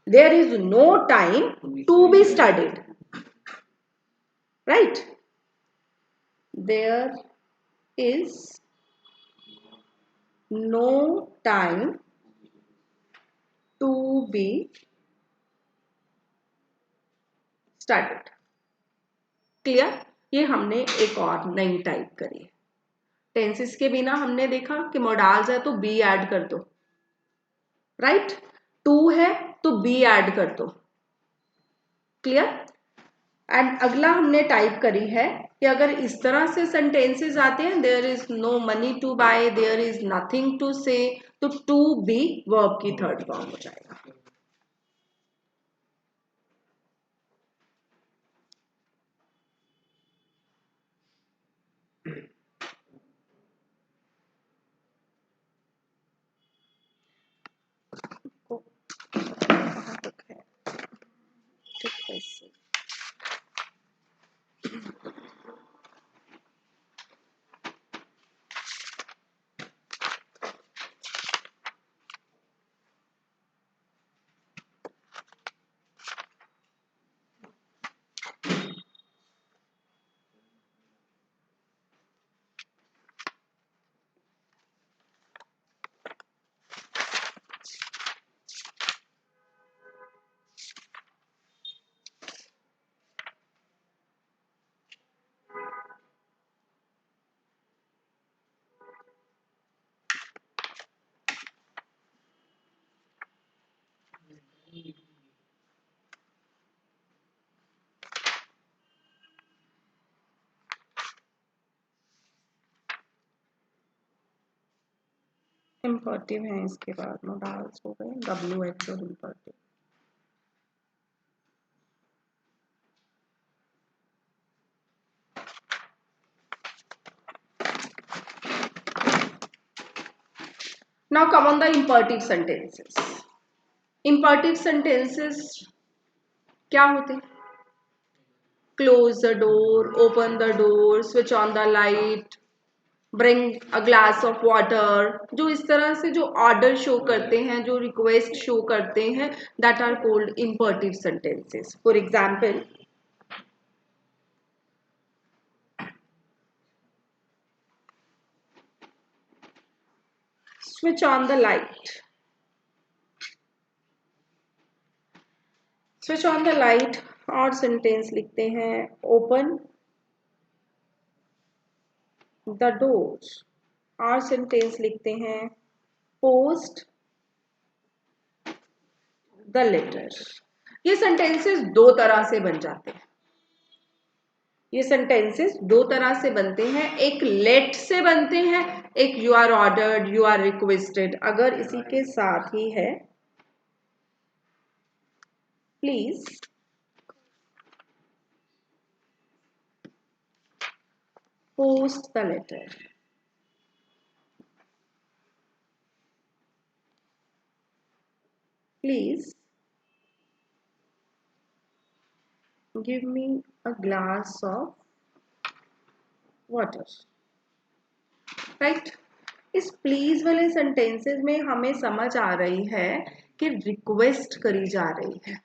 there is no time to be studied, right. There is no time to be studied, clear. ये हमने एक और नई टाइप करी है। टेंसेस के बिना हमने देखा कि मोडाल्स है तो बी ऐड कर दो, राइट, टू है तो बी ऐड कर दो, क्लियर। एंड अगला हमने टाइप करी है कि अगर इस तरह से सेंटेंसेस आते हैं, there is no money to buy, there is nothing to say, तो टू बी वर्ब की थर्ड फॉर्म हो जाएगा। इम्पर्टिव है, इसके बाद मोडाल्स हो गए डब्ल्यू एच और imperative. Now come on the imperative sentences. Imperative sentences क्या होते हैं, close the door, open the door, switch on the light, bring a glass of water, जो इस तरह से जो ऑर्डर शो करते हैं, जो रिक्वेस्ट शो करते हैं, that are called imperative sentences. For example, switch on the light, switch on the light, और सेंटेंस लिखते हैं ओपन द डोर, और सेंटेंस लिखते हैं पोस्ट द लेटर। ये सेंटेंसेस दो तरह से बन जाते हैं, ये सेंटेंसेस दो तरह से बनते हैं, एक लेट से बनते हैं, एक you are ordered, you are requested. अगर इसी के साथ ही है, please post the letter. Please give me a glass of water, right. इस प्लीज वाले सेंटेंसेस में हमें समझ आ रही है कि रिक्वेस्ट करी जा रही है,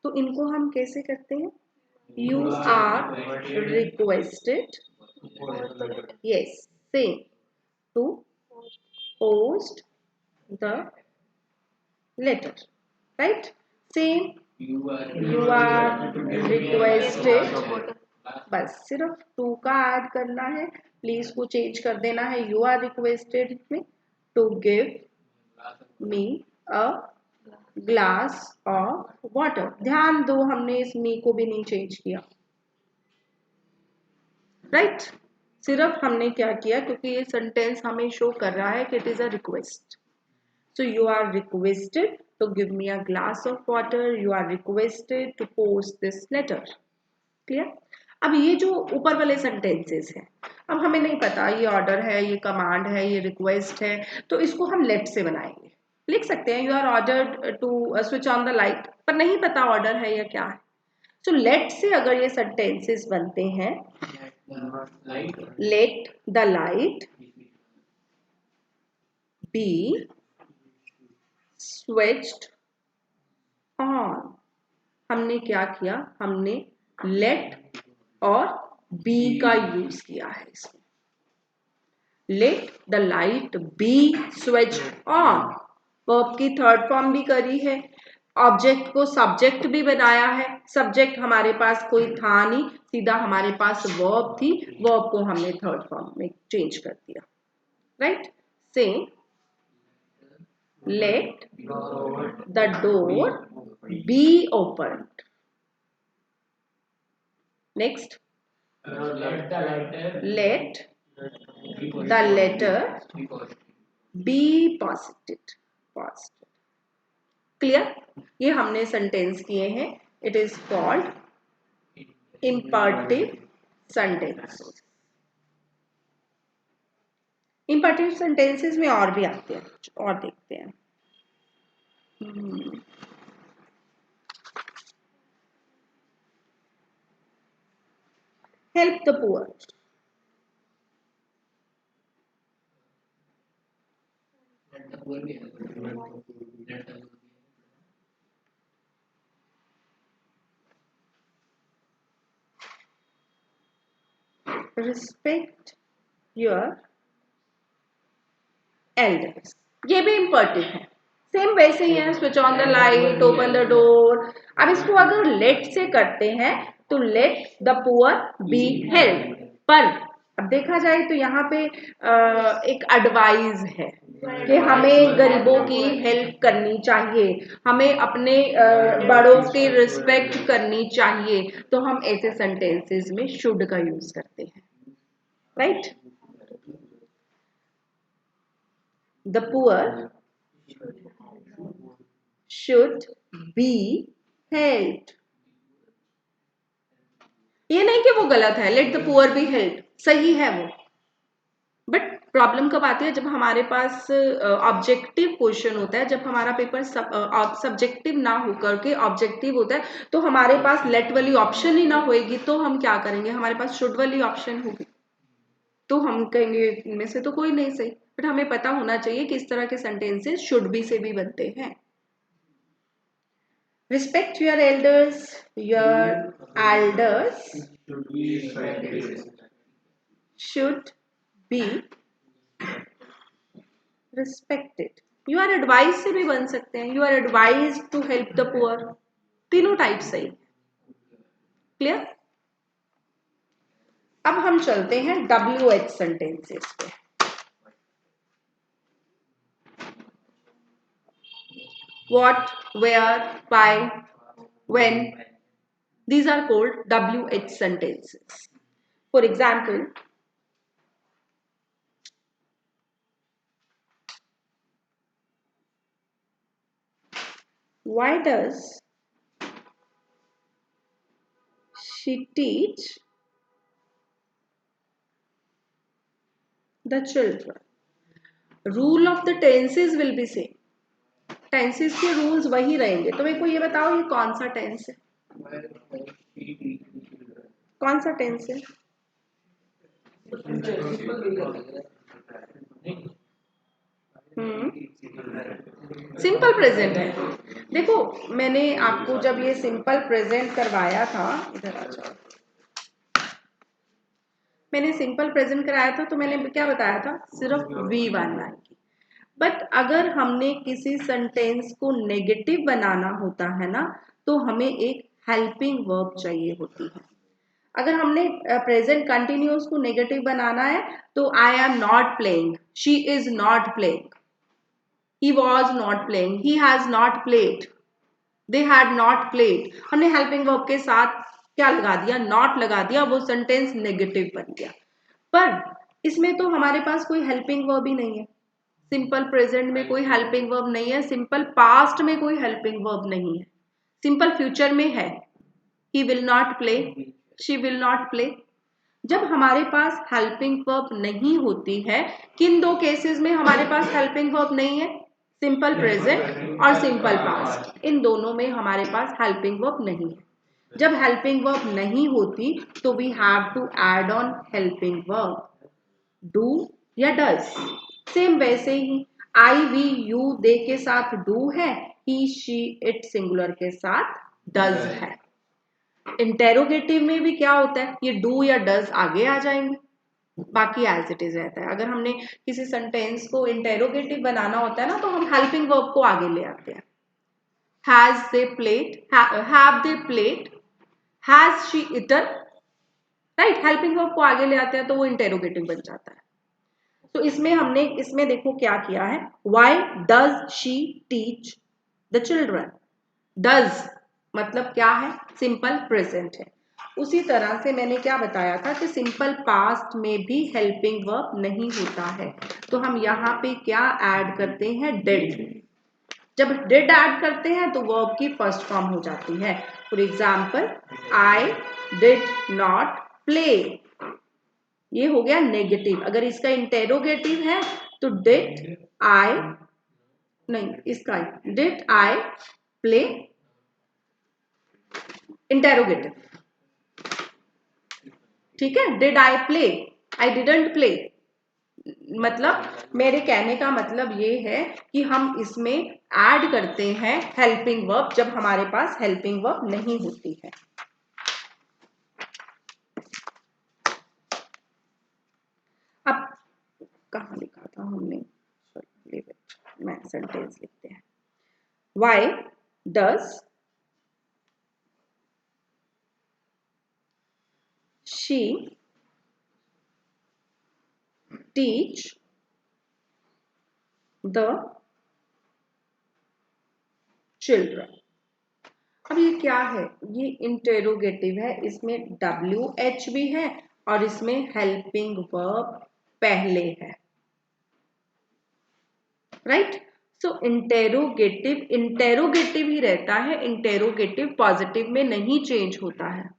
तो इनको हम कैसे करते हैं? You are requested, yes, same, to post the letter, right. Same, you are requested, बस सिर्फ टू का ऐड करना है, प्लीज को चेंज कर देना है यू आर रिक्वेस्टेड में, to give me a glass of water. ध्यान दो, हमने इस मी को भी नहीं चेंज किया, राइट। सिर्फ हमने क्या किया, क्योंकि ये सेंटेंस हमें शो कर रहा है कि it is a request. So you are requested to give me a glass of water. You are requested to post this letter. Clear? अब ये जो ऊपर वाले सेंटेंसेस हैं, अब हमें नहीं पता ये ऑर्डर है, ये कमांड है, ये रिक्वेस्ट है, तो इसको हम लेट से बनाएंगे। लिख सकते हैं you are ordered to switch on the light, पर नहीं पता ऑर्डर है या क्या है। सो लेट से अगर ये सेंटेंसेस बनते हैं, late the light B switched on. हमने क्या किया, हमने लेट और बी का यूज किया है इसमें। Let the light be switch on, verb की थर्ड फॉर्म भी करी है, ऑब्जेक्ट को सब्जेक्ट भी बनाया है। सब्जेक्ट हमारे पास कोई था नहीं, सीधा हमारे पास वर्ब थी, वर्ब को हमने थर्ड फॉर्म में चेंज कर दिया, right. Same, let the door be opened. Next, let the letter be posited. Clear? ये हमने सेंटेंस किए हैं, it is called imperative sentence. Imperative sentences में और भी आते हैं, और देखते हैं। Help the poor, respect your elders, ये भी इम्पर्टिव है, सेम वैसे ही है, switch on the light, open the door. अब इसको अगर लेट से करते हैं तो let the poor be help, पर अब देखा जाए तो यहाँ पे एक एडवाइस है कि हमें गरीबों की हेल्प करनी चाहिए, हमें अपने बड़ों की रिस्पेक्ट करनी चाहिए, तो हम ऐसे सेंटेंसेस में शुड का यूज करते हैं, right. The poor should be helped. ये नहीं कि वो गलत है, let the poor be helped, सही है वो, बट प्रॉब्लम कब आती है, जब हमारे पास ऑब्जेक्टिव क्वेश्चन होता है, जब हमारा पेपर सब्जेक्टिव ना होकर के ऑब्जेक्टिव होता है, तो हमारे पास लेट वाली ऑप्शन ही ना होगी, तो हम क्या करेंगे, हमारे पास शुड वाली ऑप्शन होगी, तो हम कहेंगे इनमें से तो कोई नहीं सही। बट हमें पता होना चाहिए कि इस तरह के सेंटेंसेस शुड बी से भी बनते हैं। Respect your elders. Your elders should be respected. You are advised से भी बन सकते हैं, you are advised to help the poor, तीनों टाइप सही। क्लियर? अब हम चलते हैं WH सेंटेंसेस पे। What, where, why, when, These are called WH sentences. For example, why does she teach the children? Rule of the tenses will be same. Tenses के रूल्स वही रहेंगे. तो मेरे को ये बताओ, ये कौन सा टेंस है? कौन सा टेंस है? सिंपल प्रेजेंट है. देखो, मैंने आपको जब ये सिंपल प्रेजेंट करवाया था, इधर आ जाओ, मैंने सिंपल प्रेजेंट कराया था तो मैंने क्या बताया था? सिर्फ V1 आएगी. बट अगर हमने किसी सेंटेंस को नेगेटिव बनाना होता है ना, तो हमें एक हेल्पिंग वर्ब चाहिए होती है. अगर हमने प्रेजेंट कंटिन्यूअस को नेगेटिव बनाना है तो I am not playing, she is not playing, he was not playing, he has not played, they had not played. हमने हेल्पिंग वर्ब के साथ क्या लगा दिया? नॉट लगा दिया. वो सेंटेंस नेगेटिव बन गया. पर इसमें तो हमारे पास कोई हेल्पिंग वर्ब ही नहीं है. सिंपल प्रेजेंट में कोई हेल्पिंग वर्ब नहीं है, सिंपल पास्ट में कोई हेल्पिंग वर्ब नहीं है, सिंपल फ्यूचर में है. He will not play, she will not play. जब हमारे पास हेल्पिंग वर्ब नहीं होती है, किन दो केसेस में हमारे पास हेल्पिंग वर्ब नहीं है? सिंपल प्रेजेंट और सिंपल पास्ट. इन दोनों में हमारे पास हेल्पिंग वर्ब नहीं है. जब हेल्पिंग वर्ब नहीं होती तो we have to add on helping verb. Do या डज. सेम वैसे ही आई वी यू दे के साथ डू है, ही शी इट सिंगुलर के साथ डज है. इंटेरोगेटिव में भी क्या होता है? ये डू या डज आगे आ जाएंगे, बाकी एज इट इज रहता है. अगर हमने किसी सेंटेंस को इंटेरोगेटिव बनाना होता है ना, तो हम हेल्पिंग वर्ब को आगे ले आते हैं. Has they played, have they played, has she eaten. Right, helping verb को आगे ले आते हैं तो वो इंटेरोगेटिव बन जाता है. तो इसमें देखो क्या किया है. Why does she teach the children. Does मतलब क्या है? सिंपल प्रेजेंट है. उसी तरह से मैंने क्या बताया था कि सिंपल पास्ट में भी हेल्पिंग वर्ब नहीं होता है, तो हम यहाँ पे क्या ऐड करते हैं? डिड. जब डिड ऐड करते हैं तो वर्ब की फर्स्ट फॉर्म हो जाती है. For example, I did not play. ये हो गया नेगेटिव. अगर इसका इंटेरोगेटिव है तो डिड आई, नहीं, इसका डिड आई प्ले, इंटेरोगेटिव. ठीक है. Did I play, I didn't play. मतलब मेरे कहने का मतलब ये है कि हम इसमें ऐड करते हैं हेल्पिंग वर्ब जब हमारे पास हेल्पिंग वर्ब नहीं होती है. अब कहाँ लिखा था हमने? मैं सेंटेंस लिखते हैं. Why does she teach the children. अब ये क्या है? ये इंटेरोगेटिव है, इसमें WH भी है और इसमें हेल्पिंग वर्ब पहले है. राइट. सो इंटेरोगेटिव ही रहता है. इंटेरोगेटिव पॉजिटिव में नहीं चेंज होता है.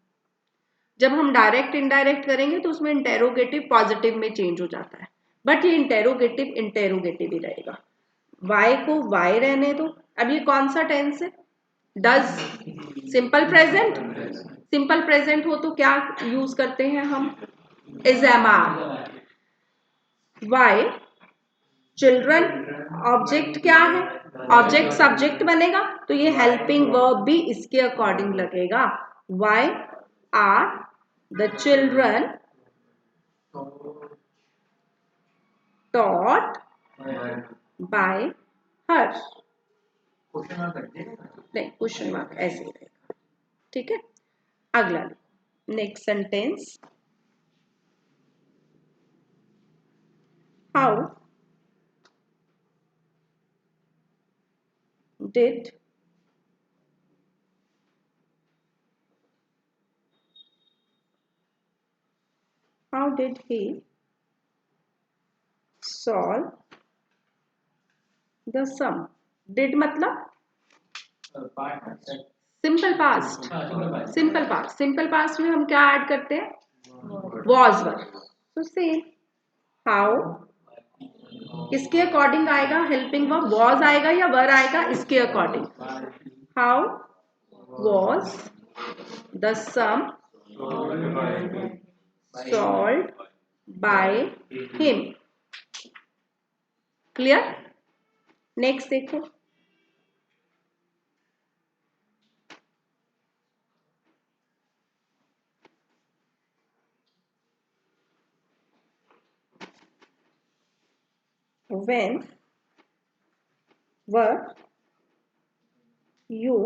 जब हम डायरेक्ट इनडायरेक्ट करेंगे तो उसमें इंटेरोगेटिव पॉजिटिव में चेंज हो जाता है, बट ये इंटेरोगेटिव ही रहेगा. वाई को वाई रहने दो. अब ये कौन सा टेंस है? Does. Simple present. Simple present हो तो क्या यूज करते हैं हम? Is am are. Why children object क्या है? ऑब्जेक्ट सब्जेक्ट बनेगा, तो ये हेल्पिंग वर्ब भी इसके अकॉर्डिंग लगेगा. Why are the children taught by her. नहीं, क्वेश्चन मार्क ऐसे ही रहेगा. ठीक है. अगला next sentence. How did how did he solve the sum. Did मतलब simple past. Simple past, simple past में हम क्या ऐड करते हैं? Was were. तो सेम, हाउ किसके अकॉर्डिंग आएगा? हेल्पिंग वर्ब वॉज आएगा या वर आएगा? इसके according. How was the sum solved by him. Clear? Next देखो, when were you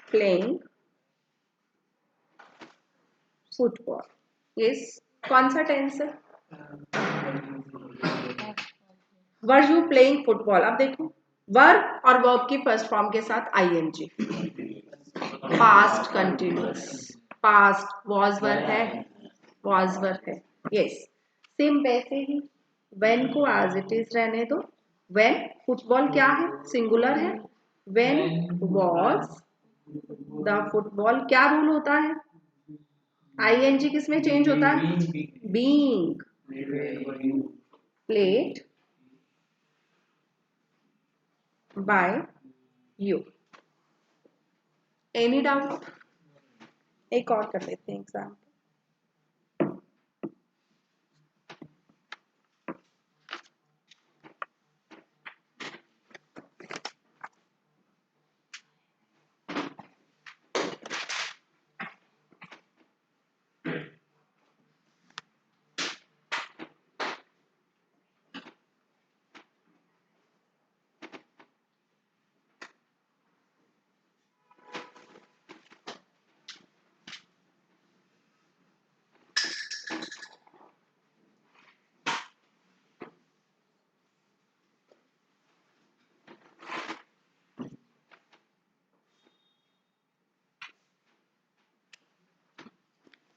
playing football? Yes, कौन सा टेंस है? Were you playing football. अब देखो, वर और वर्ब की फर्स्ट फॉर्म के साथ ING, past continuous. Past was were है, वॉज वर है। यस, सेम वैसे ही व्हेन को एज इट इज रहने दो। व्हेन फुटबॉल क्या है? सिंगुलर है। व्हेन वॉज द फुटबॉल, क्या रूल होता है? आईएनजी किस में चेंज होता है? Being played by you. Any doubt? एक और कर लेते हैं एग्जाम।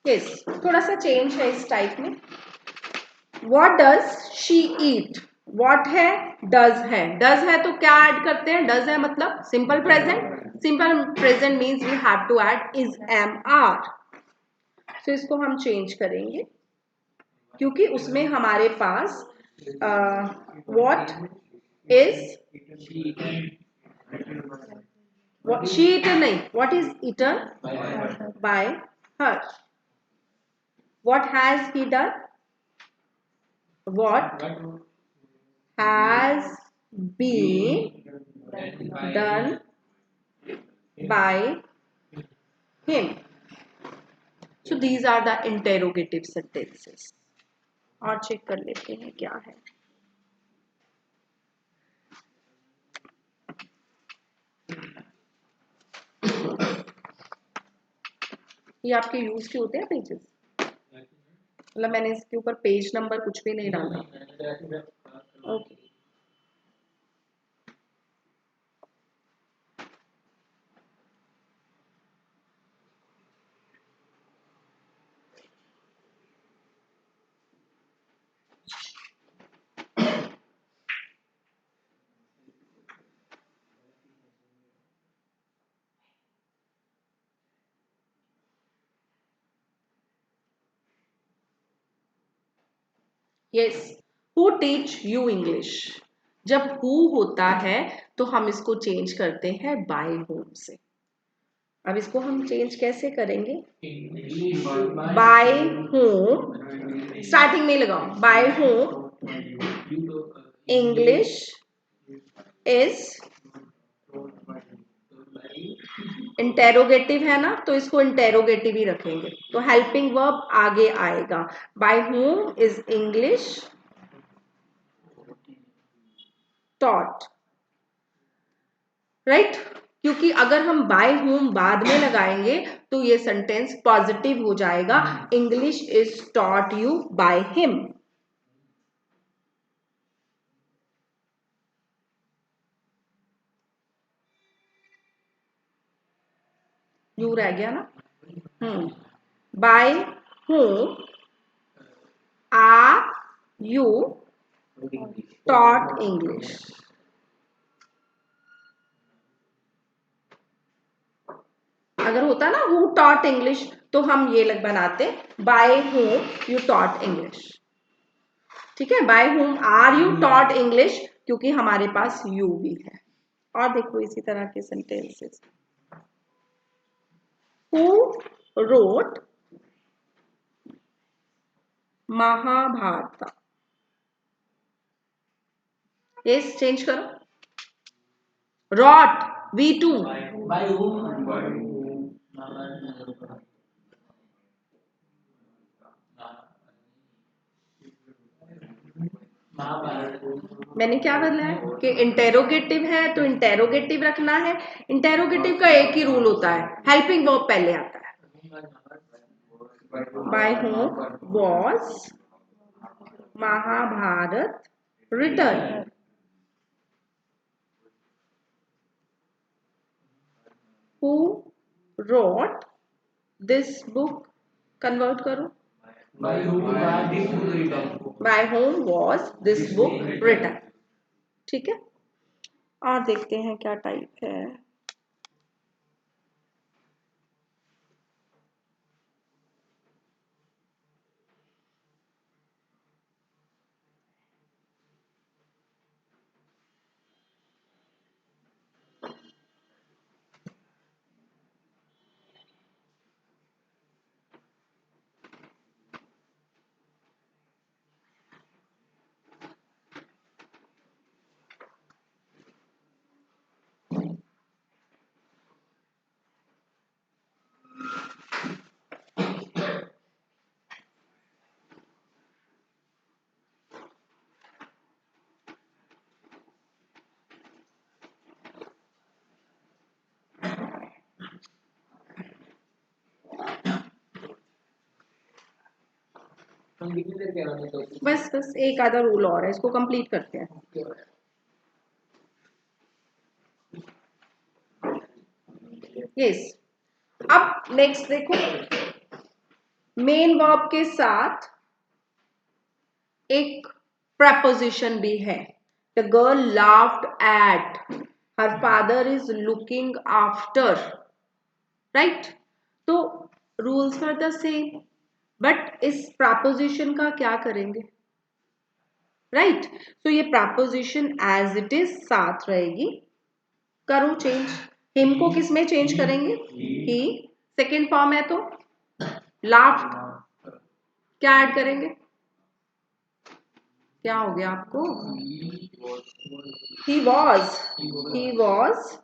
यस, थोड़ा सा चेंज है इस टाइप में। What does she eat? What है? Does है। Does है तो क्या ऐड करते हैं? Does है मतलब simple present. Simple present means we have to add is, am, are। तो इसको हम चेंज करेंगे क्योंकि उसमें हमारे पास what is, she eaten नहीं, what is eaten by her। What has he done? What has been done by him। So these are the interrogative sentences। और चेक कर लेते हैं क्या है। ये आपके यूज के होते हैं पेजेस? मतलब मैंने इसके ऊपर पेज नंबर कुछ भी नहीं डाला। Okay, yes. Who teach you English. जब हु होता है तो हम इसको चेंज करते हैं बाय होम से। अब इसको हम चेंज कैसे करेंगे? बाय होम, स्टार्टिंग में लगाओ। By home English is, interrogative है ना, तो इसको इंटेरोगेटिव ही रखेंगे। तो हेल्पिंग वर्ब आगे आएगा। By home is English taught, right. क्योंकि अगर हम बाय होम बाद में लगाएंगे तो ये सेंटेंस पॉजिटिव हो जाएगा। English is taught you by him. You रह गया ना। By whom are you taught English? अगर होता ना who taught English तो हम ये लग बनाते by whom you taught English. ठीक है, by whom are you taught English क्योंकि हमारे पास you भी है. और देखो इसी तरह के सेंटेंसेस. Who wrote Mahabharata? yes change करो. wrote V2. By whom? मैंने क्या बोला है कि इंटेरोगेटिव है तो इंटेरोगेटिव रखना है. इंटेरोगेटिव का एक ही रूल होता है, हेल्पिंग वर्ब पहले आता है. By whom was Mahabharata written? Who wrote this book? Convert करो. By whom was this book written? By whom was this book written? ठीक है, और देखते हैं क्या टाइप है. बस बस एक आधा रूल और है, इसको कंप्लीट करते हैं. यस, अब नेक्स्ट देखो, मेन वर्ब के साथ एक प्रपोजिशन भी है. The girl laughed at her father is looking after. Right, तो rules for the same, but इस प्रपोजिशन का क्या करेंगे. राइट, तो ये प्रपोजिशन एज इट इज साथ रहेगी. करो चेंज. हिम को किस में चेंज करेंगे? ही. सेकेंड फॉर्म है तो लाफ्ड क्या ऐड करेंगे? क्या हो गया आपको? he was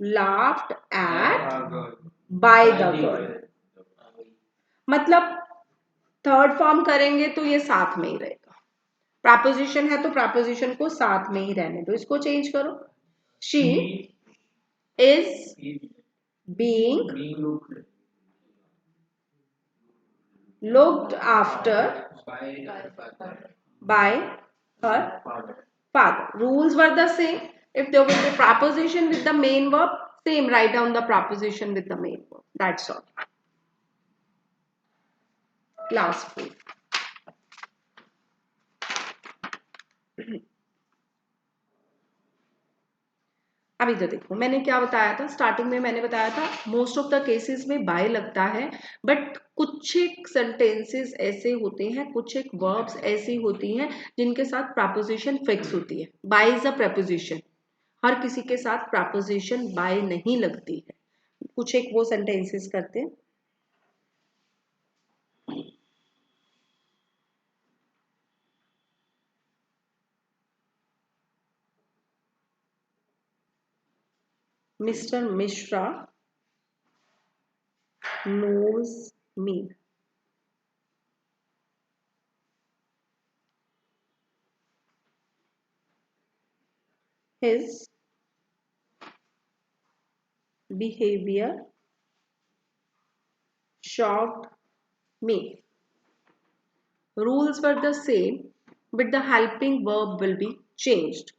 laughed at by the girl. मतलब थर्ड फॉर्म करेंगे तो ये साथ में ही रहेगा. प्रपोजिशन है तो प्रपोजिशन को साथ में ही रहने दो. इसको चेंज करो. She is being looked after by her father. Rules were the same. If there will be preposition with the main verb, same, write down the preposition with the main verb. That's all. Last four. अभी तो देखो मैंने क्या बताया था स्टार्टिंग में. मैंने बताया था मोस्ट ऑफ द केसेस में बाय लगता है, बट कुछ एक सेंटेंसेस ऐसे होते हैं, कुछ एक वर्ब्स ऐसी होती हैं जिनके साथ प्रपोजिशन फिक्स होती है. By is a preposition. हर किसी के साथ प्रपोजिशन बाय नहीं लगती है. कुछ एक वो सेंटेंसेस करते हैं. Mr. Mishra knows me. His behavior shocked me. Rules were the same, but the helping verb will be changed.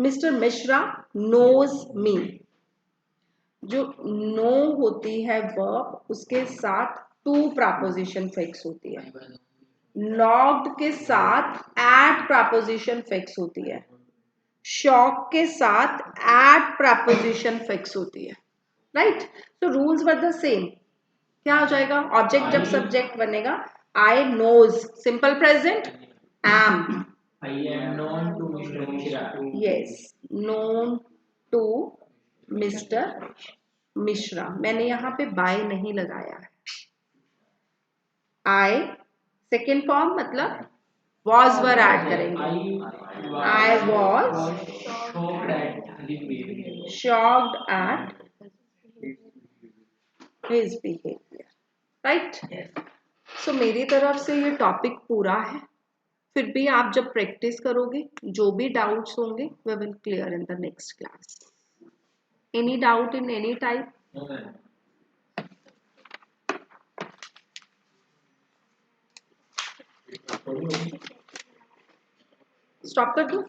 Mr. Mishra knows me. जो नो होती है वर्ब उसके साथ टू प्रपोजिशन फिक्स होती है, लॉग्ड के साथ एट प्रपोजिशन फिक्स होती है, शॉक के साथ एट प्रपोजिशन फिक्स होती है, राइट। तो रूल्स वर द सेम। क्या हो जाएगा, ऑब्जेक्ट जब सब्जेक्ट बनेगा, I knows, simple present, am, I am known to Mr. Mishra. Yes, known to mister Mishra. मैंने यहाँ पे बाय नहीं लगाया है। आई सेकेंड फॉर्म मतलब वॉज वर ऐड करेंगे। I was shocked at his behavior. Shocked at his behaviour, right. So मेरी तरफ से ये टॉपिक पूरा है। फिर भी आप जब प्रैक्टिस करोगे, जो भी डाउट्स होंगे we will clear in the next class. Any doubt in any type? Stop कर दूं?